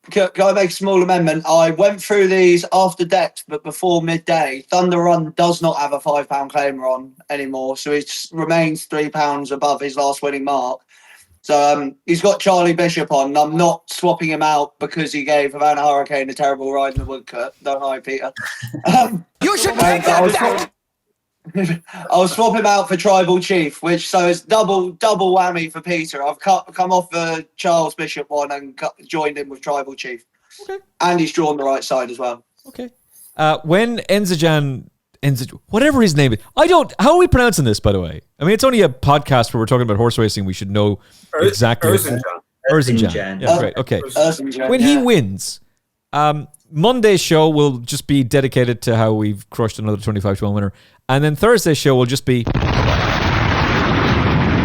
Can I make a small amendment? I went through these after decks, but before midday. Thunder Run does not have a £5 claimer on anymore, so it remains £3 above his last winning mark. So he's got Charlie Bishop on. I'm not swapping him out because he gave Havana Hurricane a terrible ride in the woodcut. Don't hide, Peter. You should take that. I'll swap him out for Tribal Chief, so it's double whammy for Peter. I've come off the Charles Bishop one and joined in with Tribal Chief. Okay. And he's drawn the right side as well. Okay. When Erzincan, whatever his name is, how are we pronouncing this, by the way? I mean, it's only a podcast where we're talking about horse racing. We should know exactly. Erzincan. Yeah, great. Okay. When he wins, Monday's show will just be dedicated to how we've crushed another 25-1 winner. And then Thursday's show will just be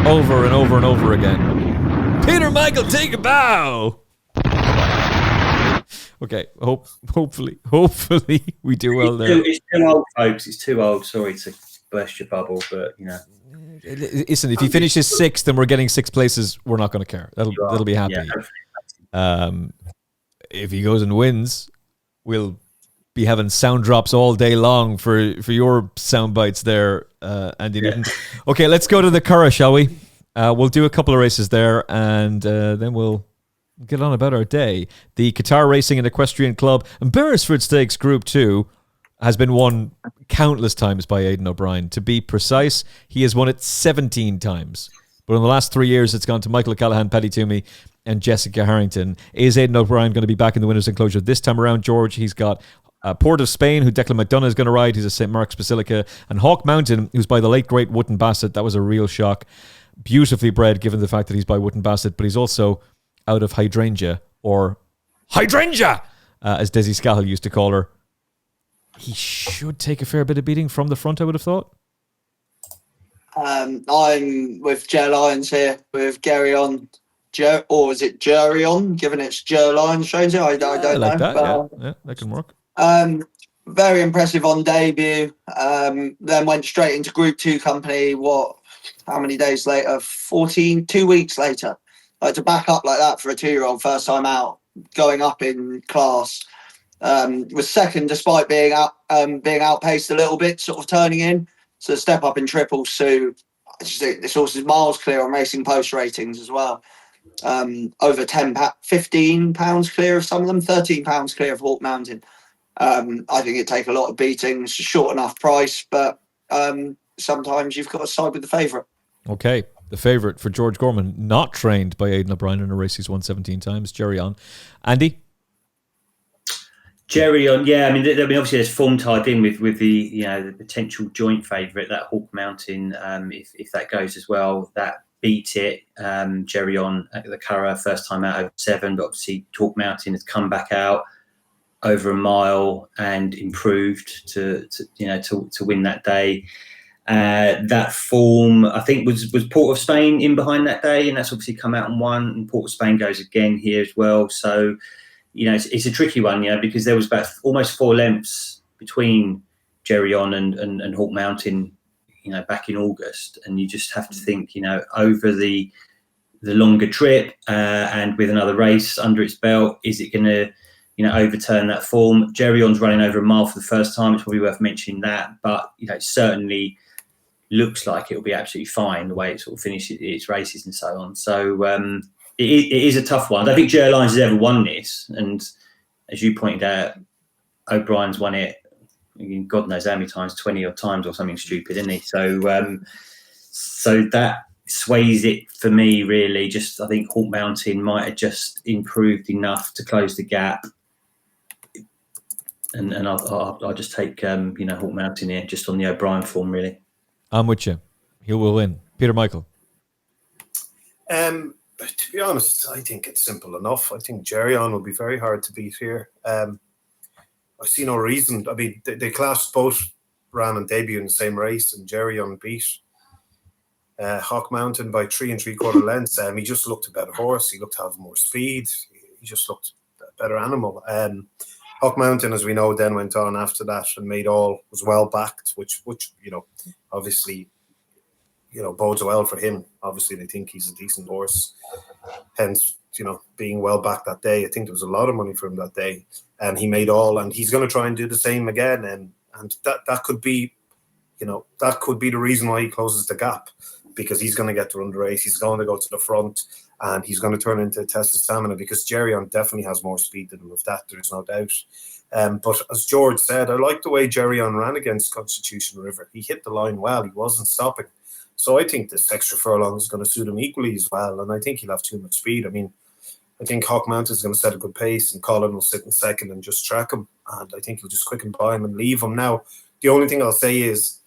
over and over and over again. Peter Michael, take a bow. Okay, hopefully we do well there. It's too old, folks. It's too old. Sorry to burst your bubble, but Listen, if he finishes 6th and we're getting 6 places, we're not going to care. That'll be happy. Yeah. If he goes and wins, we'll be having sound drops all day long for your sound bites there, Andy Newton. Okay, let's go to the Curragh, shall we? We'll do a couple of races there, and then we'll get on about our day. The Qatar Racing and Equestrian Club and Beresford Stakes Group 2 has been won countless times by Aidan O'Brien. To be precise, he has won it 17 times. But in the last 3 years, it's gone to Michael O'Callaghan, Paddy Toomey, and Jessica Harrington. Is Aidan O'Brien going to be back in the winner's enclosure this time around, George? He's got Port of Spain, who Declan McDonough is going to ride. He's a St. Mark's Basilica. And Hawk Mountain, who's by the late, great Wootton Bassett. That was a real shock. Beautifully bred, given the fact that he's by Wootton Bassett, but he's also out of Hydrangea, or Hydrangea, as Desi Scahill used to call her. He should take a fair bit of beating from the front, I would have thought. I'm with Jer Lyons here, with Gary on, or is it Jerry on, given it's Jer Lyons trains it? I don't know. Like that, but, yeah, that can work. Very impressive on debut. Then went straight into Group 2 company. How many days later? 2 weeks later. To back up like that for a 2-year-old first time out, going up in class, was second despite being outpaced a little bit, sort of turning in. So step up in triples. So I just think this horse is miles clear on Racing Post ratings as well. Over 15 pounds clear of some of them, 13 pounds clear of Hawk Mountain. I think it'd take a lot of beating. It's a short enough price, but sometimes you've got to side with the favourite. Okay. The favourite for George Gorman, not trained by Aidan O'Brien in a race he's won 17 times. Jerry on. Andy? Jerry on, yeah. I mean, obviously there's form tied in with the the potential joint favourite, that Hawk Mountain. If that goes as well, that beat it. Jerry on at the Curragh, first time out over 7, but obviously Hawk Mountain has come back out over a mile and improved to win that day. That form, I think, was Port of Spain in behind that day, and that's obviously come out and won. And Port of Spain goes again here as well. So, it's a tricky one, because there was about almost 4 lengths between Jerry On and Hawk Mountain, back in August. And you just have to think, over the longer trip and with another race under its belt, is it going to, overturn that form? Jerry On's running over a mile for the first time. It's probably worth mentioning that, but certainly looks like it'll be absolutely fine the way it sort of finishes its races and so on. So it is a tough one. I don't think Jer Lyons has ever won this, and as you pointed out, O'Brien's won it, God knows how many times, 20 odd times or something stupid, isn't he? So that sways it for me, really. Just I think Hawk Mountain might have just improved enough to close the gap, and I'll just take Hawk Mountain here, just on the O'Brien form, really. I'm with you. He will win. Peter Michael. To be honest, I think it's simple enough. I think Jerry On will be very hard to beat here. I see no reason. I mean, they classed both ran and debut in the same race, and Jerry On beat Hawk Mountain by 3 3/4 lengths. He just looked a better horse. He looked to have more speed. He just looked a better animal. Hawk Mountain, as we know, then went on after that and made all, was well backed, which obviously, bodes well for him. Obviously, they think he's a decent horse. Hence, being well backed that day. I think there was a lot of money for him that day, and he made all, and he's going to try and do the same again. And that could be, that could be the reason why he closes the gap, because he's going to get to run the race. He's going to go to the front, and he's going to turn into a test of stamina, because Jerry On definitely has more speed than him. Of that, there's no doubt. But as George said, I like the way Jerry On ran against Constitution River. He hit the line well. He wasn't stopping. So I think this extra furlong is going to suit him equally as well. And I think he'll have too much speed. I mean, I think Hawk Mountain is going to set a good pace, and Colin will sit in second and just track him. And I think he'll just quicken by him and leave him. Now, the only thing I'll say is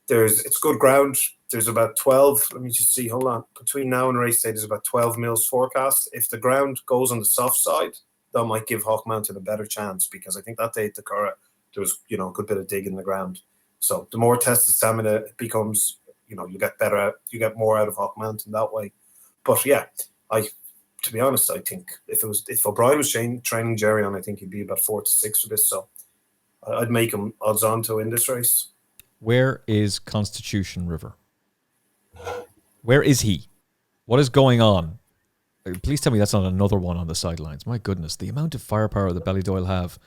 it's good ground. There's about 12. Let me just see. Hold on. Between now and race day, there's about 12 mils forecast. If the ground goes on the soft side, that might give Hawk Mountain a better chance, because I think that day at the Curragh, there was a good bit of dig in the ground. So the more tested stamina it becomes, you get more out of Hawk Mountain that way. But yeah, to be honest, I think if O'Brien was training Jerry on, I think he'd be about 4 to 6 for this. So I'd make him odds on to win this race. Where is Constitution River? Where is he? What is going on? Please tell me that's not another one on the sidelines. My goodness, the amount of firepower that Ballydoyle have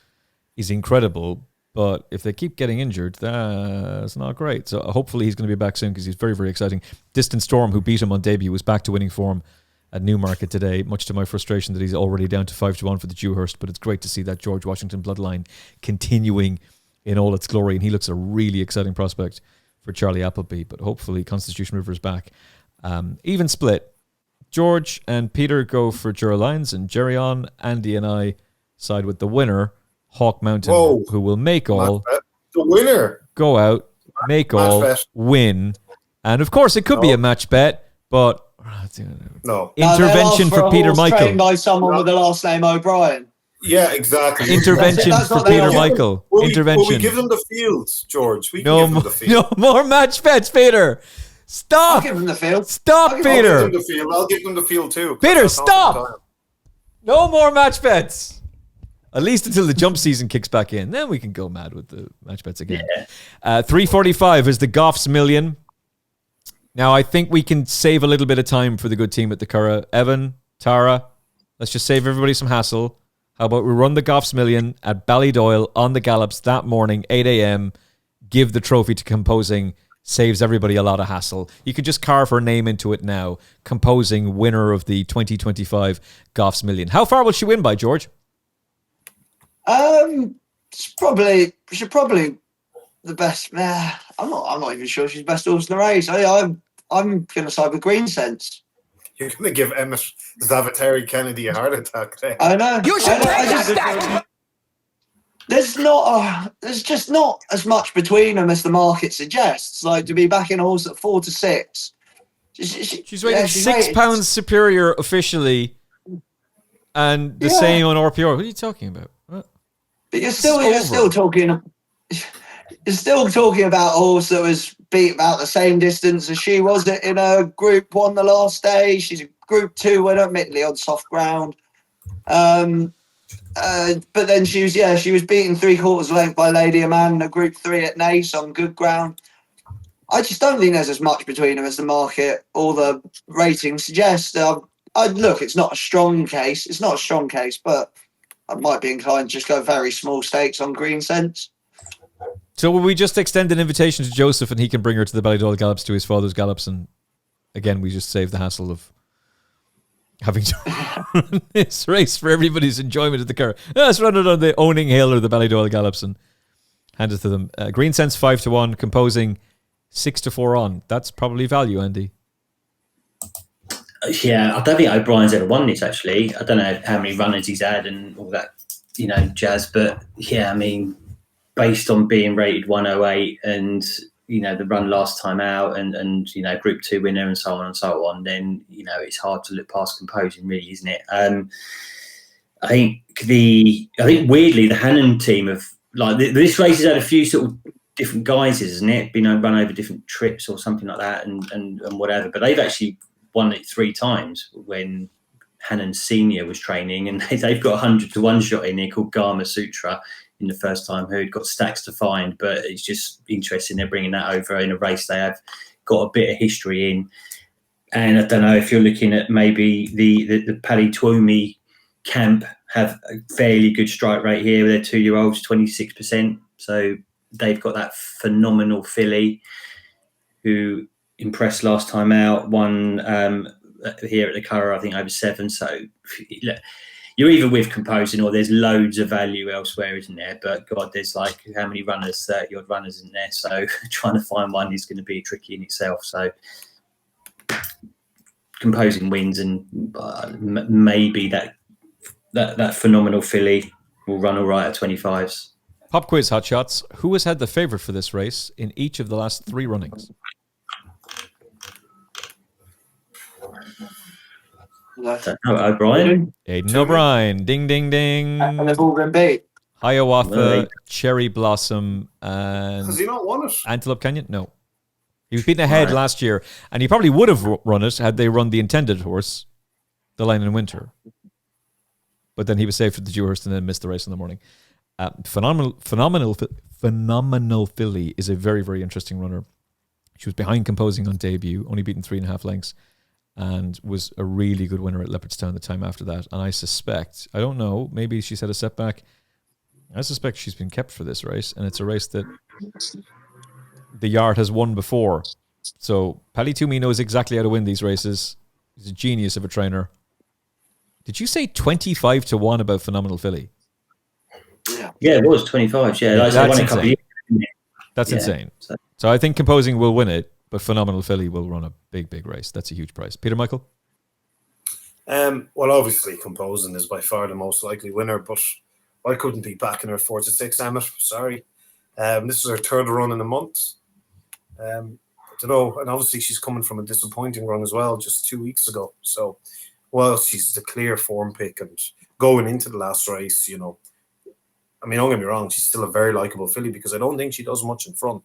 is incredible. But if they keep getting injured, that's not great. So hopefully he's going to be back soon because he's very, very exciting. Distant Storm, who beat him on debut, was back to winning form at Newmarket today, much to my frustration that he's already down to 5-1 for the Dewhurst. But it's great to see that George Washington bloodline continuing in all its glory. And he looks a really exciting prospect for Charlie Appleby. But hopefully Constitution River is back. Even split. George and Peter go for Jura Lyons, and Jerry on, Andy and I side with the winner, Hawk Mountain, who will make all. The winner. Go out, make all, bet. win. And of course, it could be a match bet, but no. Intervention for Peter Michael. Trained by someone with the last name O'Brien. Yeah, exactly. Intervention for Peter Michael. Intervention. We give them the fields, George. We no, give them the field. No more match bets, Peter. Stop. I'll give them the field. Stop, Peter. I'll give them the field too. Peter, stop. No more match bets. At least until the jump season kicks back in. Then we can go mad with the match bets again. Yeah. 3:45 is the Goffs Million. Now, I think we can save a little bit of time for the good team at the Curragh. Evan, Tara, let's just save everybody some hassle. How about we run the Goffs Million at Ballydoyle on the gallops that morning, 8 a.m. Give the trophy to Composing. Saves everybody a lot of hassle. You can just carve her name into it now. Composing, winner of the 2025 Goffs Million. How far will she win by, George? She's probably the best. I'm not even sure she's the best horse in the race. I'm going to side with Green Sense. You're going to give Emmet Kennedy a heart attack there. I know. You should take that. There's just not as much between them as the market suggests. Like, to be backing a horse at 4 to 6. She's rated 6 pounds superior officially, and the same on RPR. What are you talking about? What? But you're still talking about a horse that was beat about the same distance as she was in a Group 1 the last day. She's a Group 2 winner, admittedly on soft ground. But then she was beaten 3/4 length by Lady Amanda, Group 3 at Naas on good ground. I just don't think there's as much between them as the market or the ratings suggest. Look, it's not a strong case. But I might be inclined to just go very small stakes on Green Sense. So will we just extend an invitation to Joseph and he can bring her to the Ballydoyle Gallops, to his father's Gallops, and again we just save the hassle of having to run this race for everybody's enjoyment at the car. Let's run it on the Owning Hill or the Ballydoyle Gallops and hand it to them. Green Sense 5-1, Composing 6-4 on. That's probably value, Andy. Yeah, I don't think O'Brien's ever won this, actually. I don't know how many runners he's had and all that, jazz. But yeah, I mean, based on being rated 108 and, the run last time out and Group 2 winner and so on, then, it's hard to look past Composing, really, isn't it? I think weirdly, the Hannon team have, this race has had a few sort of different guises, isn't it? Run over different trips or something like that and whatever. But they've actually won it 3 times when Hannon Senior was training, and they've got a 100-1 shot in here called Garma Sutra in the first time, who'd got stacks to find. But it's just interesting they're bringing that over in a race they have got a bit of history in. And I don't know if you're looking at maybe the Paddy Twomey camp have a fairly good strike rate here with their 2-year-olds, 26%. So they've got that phenomenal filly who impressed last time out, won here at the Curragh, I think over 7. So you're either with Composing or there's loads of value elsewhere, isn't there? But God, there's how many runners, 30-odd runners in there. So trying to find one is going to be tricky in itself. So Composing wins, and maybe that phenomenal filly will run all right at 25s. Pop quiz, hot shots. Who has had the favourite for this race in each of the last 3 runnings? O'Brien. Aidan O'Brien. Ding, ding, ding. And they've all been beat. Hiawatha, Cherry Blossom, and... Has he not won it? Antelope Canyon? No. He was beaten ahead last year, and he probably would have run it had they run the intended horse, the Lion in Winter. But then he was saved for the Dewhurst and then missed the race in the morning. Phenomenal filly is a very, very interesting runner. She was behind Composing on debut, only beaten 3.5 lengths, and was a really good winner at Leopardstown the time after that. And I suspect, I don't know, maybe she's had a setback. I suspect she's been kept for this race, and it's a race that the Yard has won before. So Pally Toomey knows exactly how to win these races. He's a genius of a trainer. Did you say 25-1 about Phenomenal Filly? Yeah, it was 25. Yeah, that's insane. That's insane. So I think Composing will win it, but Phenomenal Filly will run a big, big race. That's a huge price. Peter Michael? Well, obviously, Composing is by far the most likely winner, but I couldn't be backing her 4-6, Emmet. Sorry. This is her third run in a month. I don't know, and obviously she's coming from a disappointing run as well, just 2 weeks ago. So, well, she's the clear form pick, and going into the last race, you know, I mean, don't get me wrong, she's still a very likeable filly because I don't think she does much in front.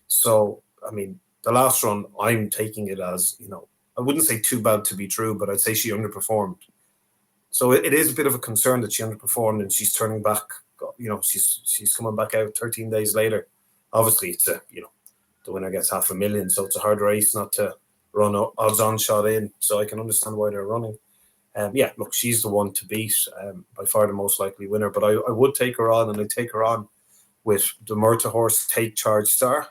So, I mean, the last run, I'm taking it as, you know, I wouldn't say too bad to be true, but I'd say she underperformed. So it is a bit of a concern that she underperformed and she's turning back. You know, she's coming back out 13 days later. Obviously, it's you know, the winner gets $500,000, so it's a hard race not to run odds-on shot in. So I can understand why they're running. Yeah, look, she's the one to beat, by far the most likely winner. But I would take her on, and I'd take her on with the Murta horse, Take Charge Star.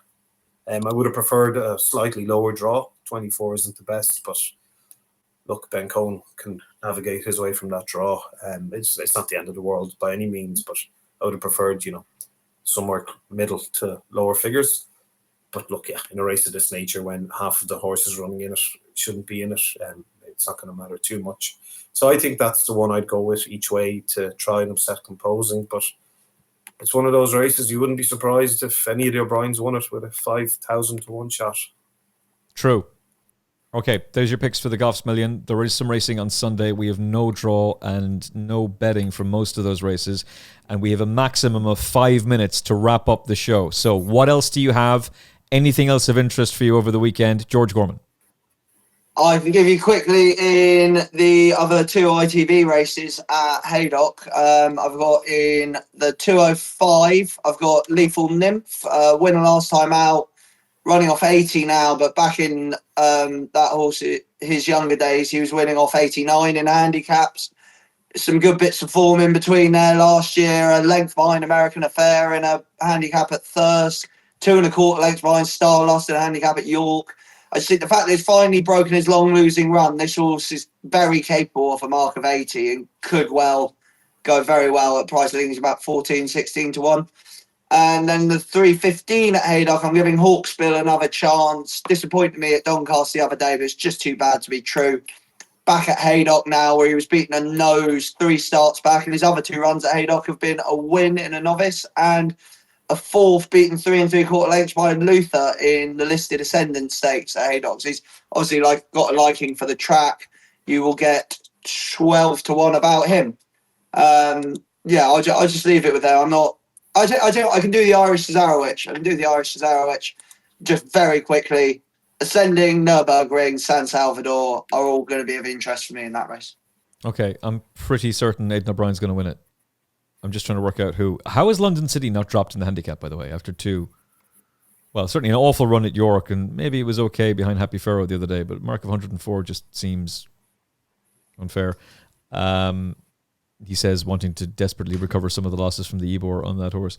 I would have preferred a slightly lower draw. 24 isn't the best, but look, Ben Cohen can navigate his way from that draw. It's not the end of the world by any means, but I would have preferred, you know, somewhere middle to lower figures. But look, yeah, in a race of this nature, when half of the horses running in it shouldn't be in it, it's not going to matter too much. So I think that's the one I'd go with each way to try and upset Composing. But it's one of those races you wouldn't be surprised if any of the O'Briens won it with a 5,000-1 shot. True. Okay, there's your picks for the Goffs Million. There is some racing on Sunday. We have no draw and no betting for most of those races. And we have a maximum of 5 minutes to wrap up the show. So what else do you have? Anything else of interest for you over the weekend? George Gorman. I can give you quickly in the other two ITV races at Haydock. I've got in the 205, I've got Lethal Nymph, winner last time out, running off 80 now, but back in that horse, his younger days, he was winning off 89 in handicaps. Some good bits of form in between there last year, a length behind American Affair in a handicap at Thirsk, 2 1/4 lengths behind Star Lost in a handicap at York. I just think the fact that he's finally broken his long losing run, this horse is very capable of a mark of 80 and could well go very well at price. I think it's about 14-16-1. And then the 315 at Haydock, I'm giving Hawksbill another chance. Disappointed me at Doncaster the other day, but it's just too bad to be true. Back at Haydock now, where he was beaten a nose 3 starts back, and his other 2 runs at Haydock have been a win in a novice and a 4th beaten 3 3/4 lengths by Luther in the listed Ascendant Stakes at Haydock. So he's obviously got a liking for the track. You will get 12-1 about him. Yeah, I'll just leave it with there. I'm not. I can do the Irish Cesarewitch. Just very quickly. Ascending, Nürburgring, San Salvador are all going to be of interest for me in that race. Okay, I'm pretty certain Aidan O'Brien's going to win it. I'm just trying to work out who. How is London City not dropped in the handicap, by the way, after 2? Well, certainly an awful run at York, and maybe it was okay behind Happy Pharaoh the other day, but a mark of 104 just seems unfair. He says wanting to desperately recover some of the losses from the Ebor on that horse.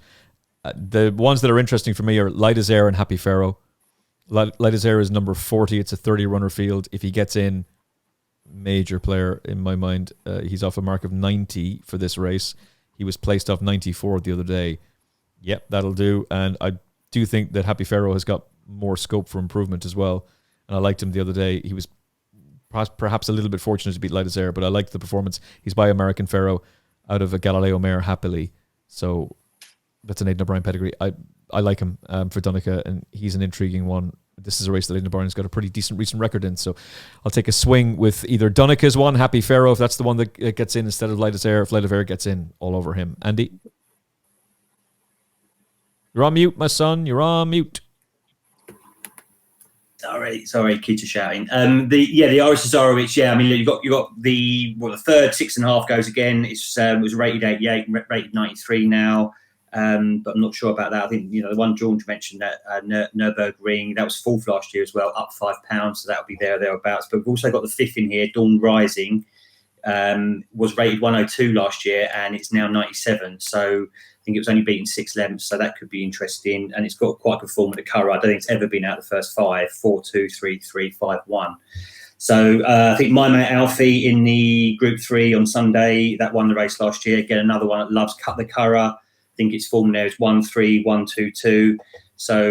The ones that are interesting for me are Light as Air and Happy Pharaoh. Light as Air is number 40. It's a 30-runner field. If he gets in, major player in my mind. He's off a mark of 90 for this race. He was placed off 94 the other day. Yep, that'll do. And I do think that Happy Pharaoh has got more scope for improvement as well. And I liked him the other day. He was perhaps a little bit fortunate to beat Light as Air, but I liked the performance. He's by American Pharaoh out of a Galileo mare happily. So that's an Aidan O'Brien pedigree. I like him for Donica, and he's an intriguing one. This is a race that Aidan O'Brien's got a pretty decent recent record in, so I'll take a swing with either Donica's one, Happy Pharaoh, if that's the one that gets in instead of Light as Air. If Light as Air gets in, all over him. Andy? You're on mute, my son. You're on mute. Sorry, kids are shouting. The Irish Cesarewitch. Yeah, I mean, you got the third 6.5 goes again. It was rated 88, rated 93 now. But I'm not sure about that. I think the one George mentioned, that Nürburgring, that was fourth last year as well, up £5, so that'll be thereabouts. But we've also got the fifth in here, Dawn Rising, was rated 102 last year, and it's now 97. So I think it was only beaten 6 lengths, so that could be interesting. And it's got quite a good form at the Curragh. I don't think it's ever been out the first 5, 4-2, 3-3, 5-1. So I think my mate Alfie in the Group 3 on Sunday, that won the race last year. Again, another one that loves cut the Curragh. I think its form there is 1-3, 1-2-2. So,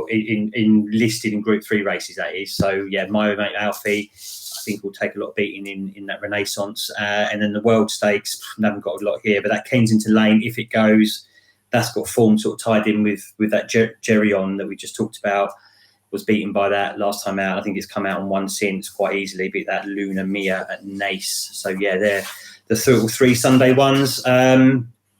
in listed in Group 3 races, that is. So, yeah, my mate Alfie, I think will take a lot of beating in that Renaissance. And then the Weld Stakes, I haven't got a lot here, but that Kensington Lane, if it goes, that's got form sort of tied in with that Geryon that we just talked about. Was beaten by that last time out. I think it's come out on one since quite easily, beat that Luna Mia at Nace. So, yeah, they're the 3 Sunday ones.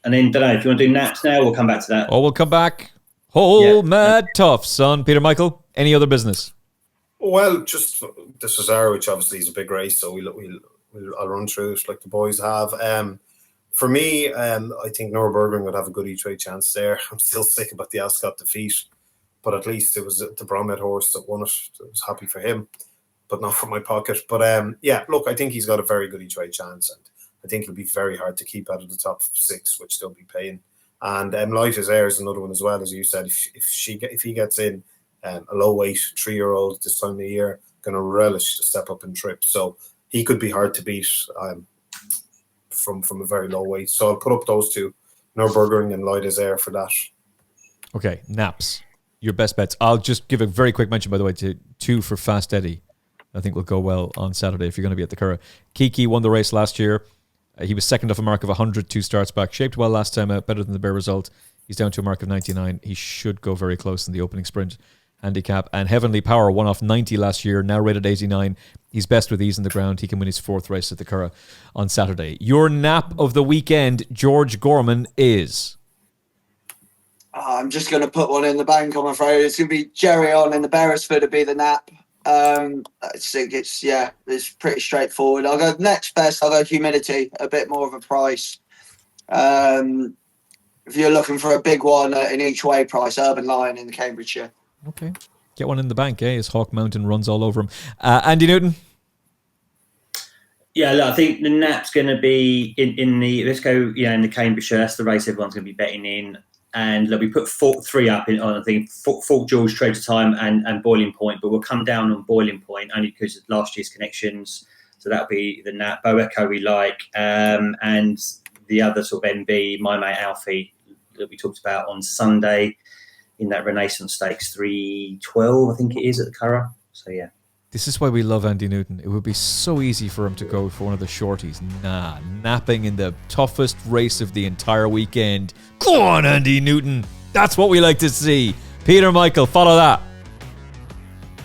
And then, don't know, if you want to do naps now, we'll come back to that. Oh, we'll come back. Mad tough, son. Peter Michael, any other business? Well, just the Cesaro, which obviously is a big race, so I'll run through it like the boys have. For me, I think Nürburgring would have a good each way chance there. I'm still sick about the Ascot defeat, but at least it was the Bromhead horse that won it. I was happy for him, but not for my pocket. But look, I think he's got a very good each way chance, and I think it'll be very hard to keep out of the top 6, which they'll be paying. And Light as Air is another one as well, as you said. If he gets in, a low weight 3-year-old this time of year, going to relish the step up in trip. So he could be hard to beat from a very low weight. So I'll put up those two, Nürburgring and Light as Air for that. Okay, naps. Your best bets. I'll just give a very quick mention, by the way, to 2 for Fast Eddie. I think will go well on Saturday if you're going to be at the Curragh. Kiki won the race last year. He was second off a mark of 100, 2 starts back. Shaped well last time out, better than the bare result. He's down to a mark of 99. He should go very close in the opening sprint handicap. And Heavenly Power won off 90 last year, now rated 89. He's best with ease in the ground. He can win his 4th race at the Curragh on Saturday. Your nap of the weekend, George Gorman, is... I'm just going to put one in the bank, I'm afraid. It's going to be Geryon in the Beresford to be the nap. I think it's pretty straightforward. I'll go next best. I'll go Humidity, a bit more of a price. If you're looking for a big one in each way price, Urban Lion in the Cambridgeshire. Okay. Get one in the bank, as Hawk Mountain runs all over him. Andy Newton? Yeah, look, I think the nap's going to be in the Cambridgeshire. That's the race everyone's going to be betting in. And look, we put 3 up on, I think, Fort George, Trade of Time and Boiling Point, but we'll come down on Boiling Point only because of last year's connections. So that'll be the nap. Bo Echo we like, and the other sort of NB, my mate Alfie, that we talked about on Sunday in that Renaissance Stakes, 3:12, I think it is at the Curragh. So yeah. This is why we love Andy Newton. It would be so easy for him to go for one of the shorties. Napping in the toughest race of the entire weekend. Go on, Andy Newton. That's what we like to see. Peter Michael, follow that.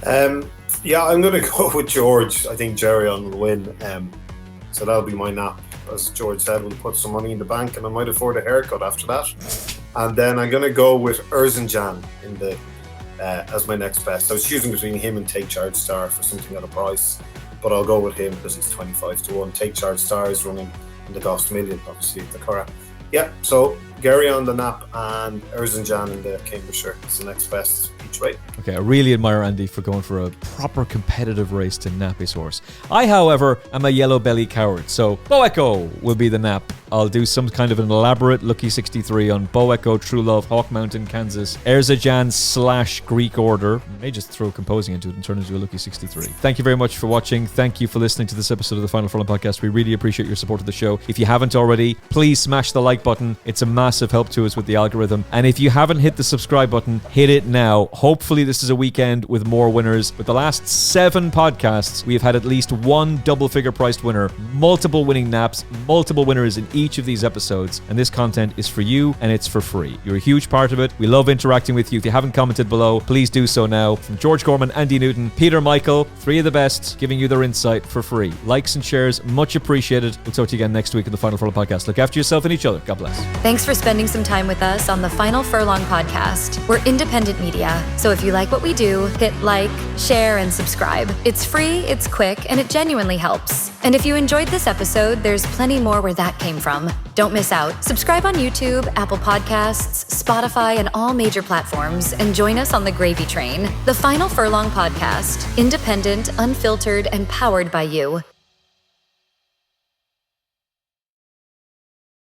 I'm going to go with George. I think Geryon will win. So that'll be my nap. As George said, we'll put some money in the bank and I might afford a haircut after that. And then I'm going to go with Erzincan in the as my next best. I was choosing between him and Take Charge Star for something at a price, but I'll go with him because he's 25-1. Take Charge Star is running in the Goffs Million, obviously at the Curragh. Yeah, so Gary on the nap and Erzincan in the Cambridgeshire is the next best each way. Okay, I really admire Andy for going for a proper competitive race to nap his horse. I, however, am a yellow belly coward, so Bo Echo will be the nap. I'll do some kind of an elaborate Lucky 63 on Bo Echo, True Love, Hawk Mountain, Kansas, Erzincan / Greek Order. I may just throw composing into it and turn it into a Lucky 63. Thank you very much for watching. Thank you for listening to this episode of the Final Furlong podcast. We really appreciate your support of the show. If you haven't already, please smash the like button. It's a massive help to us with the algorithm. And if you haven't hit the subscribe button, hit it now. Hopefully this is a weekend with more winners. With the last 7 podcasts, we have had at least one double-figure priced winner, multiple winning naps, multiple winners in each of these episodes, and this content is for you and it's for free. You're a huge part of it. We love interacting with you. If you haven't commented below, please do so now. From George Gorman, Andy Newton, Peter Michael, three of the best, giving you their insight for free. Likes and shares, much appreciated. We'll talk to you again next week in the Final Furlong podcast. Look after yourself and each other. God bless. Thanks for spending some time with us on the Final Furlong podcast. We're independent media, so if you like what we do, hit like, share, and subscribe. It's free, it's quick, and it genuinely helps. And if you enjoyed this episode, there's plenty more where that came from. Don't miss out. Subscribe on YouTube, Apple Podcasts, Spotify, and all major platforms, and join us on the gravy train. The Final Furlong podcast, independent, unfiltered, and powered by you.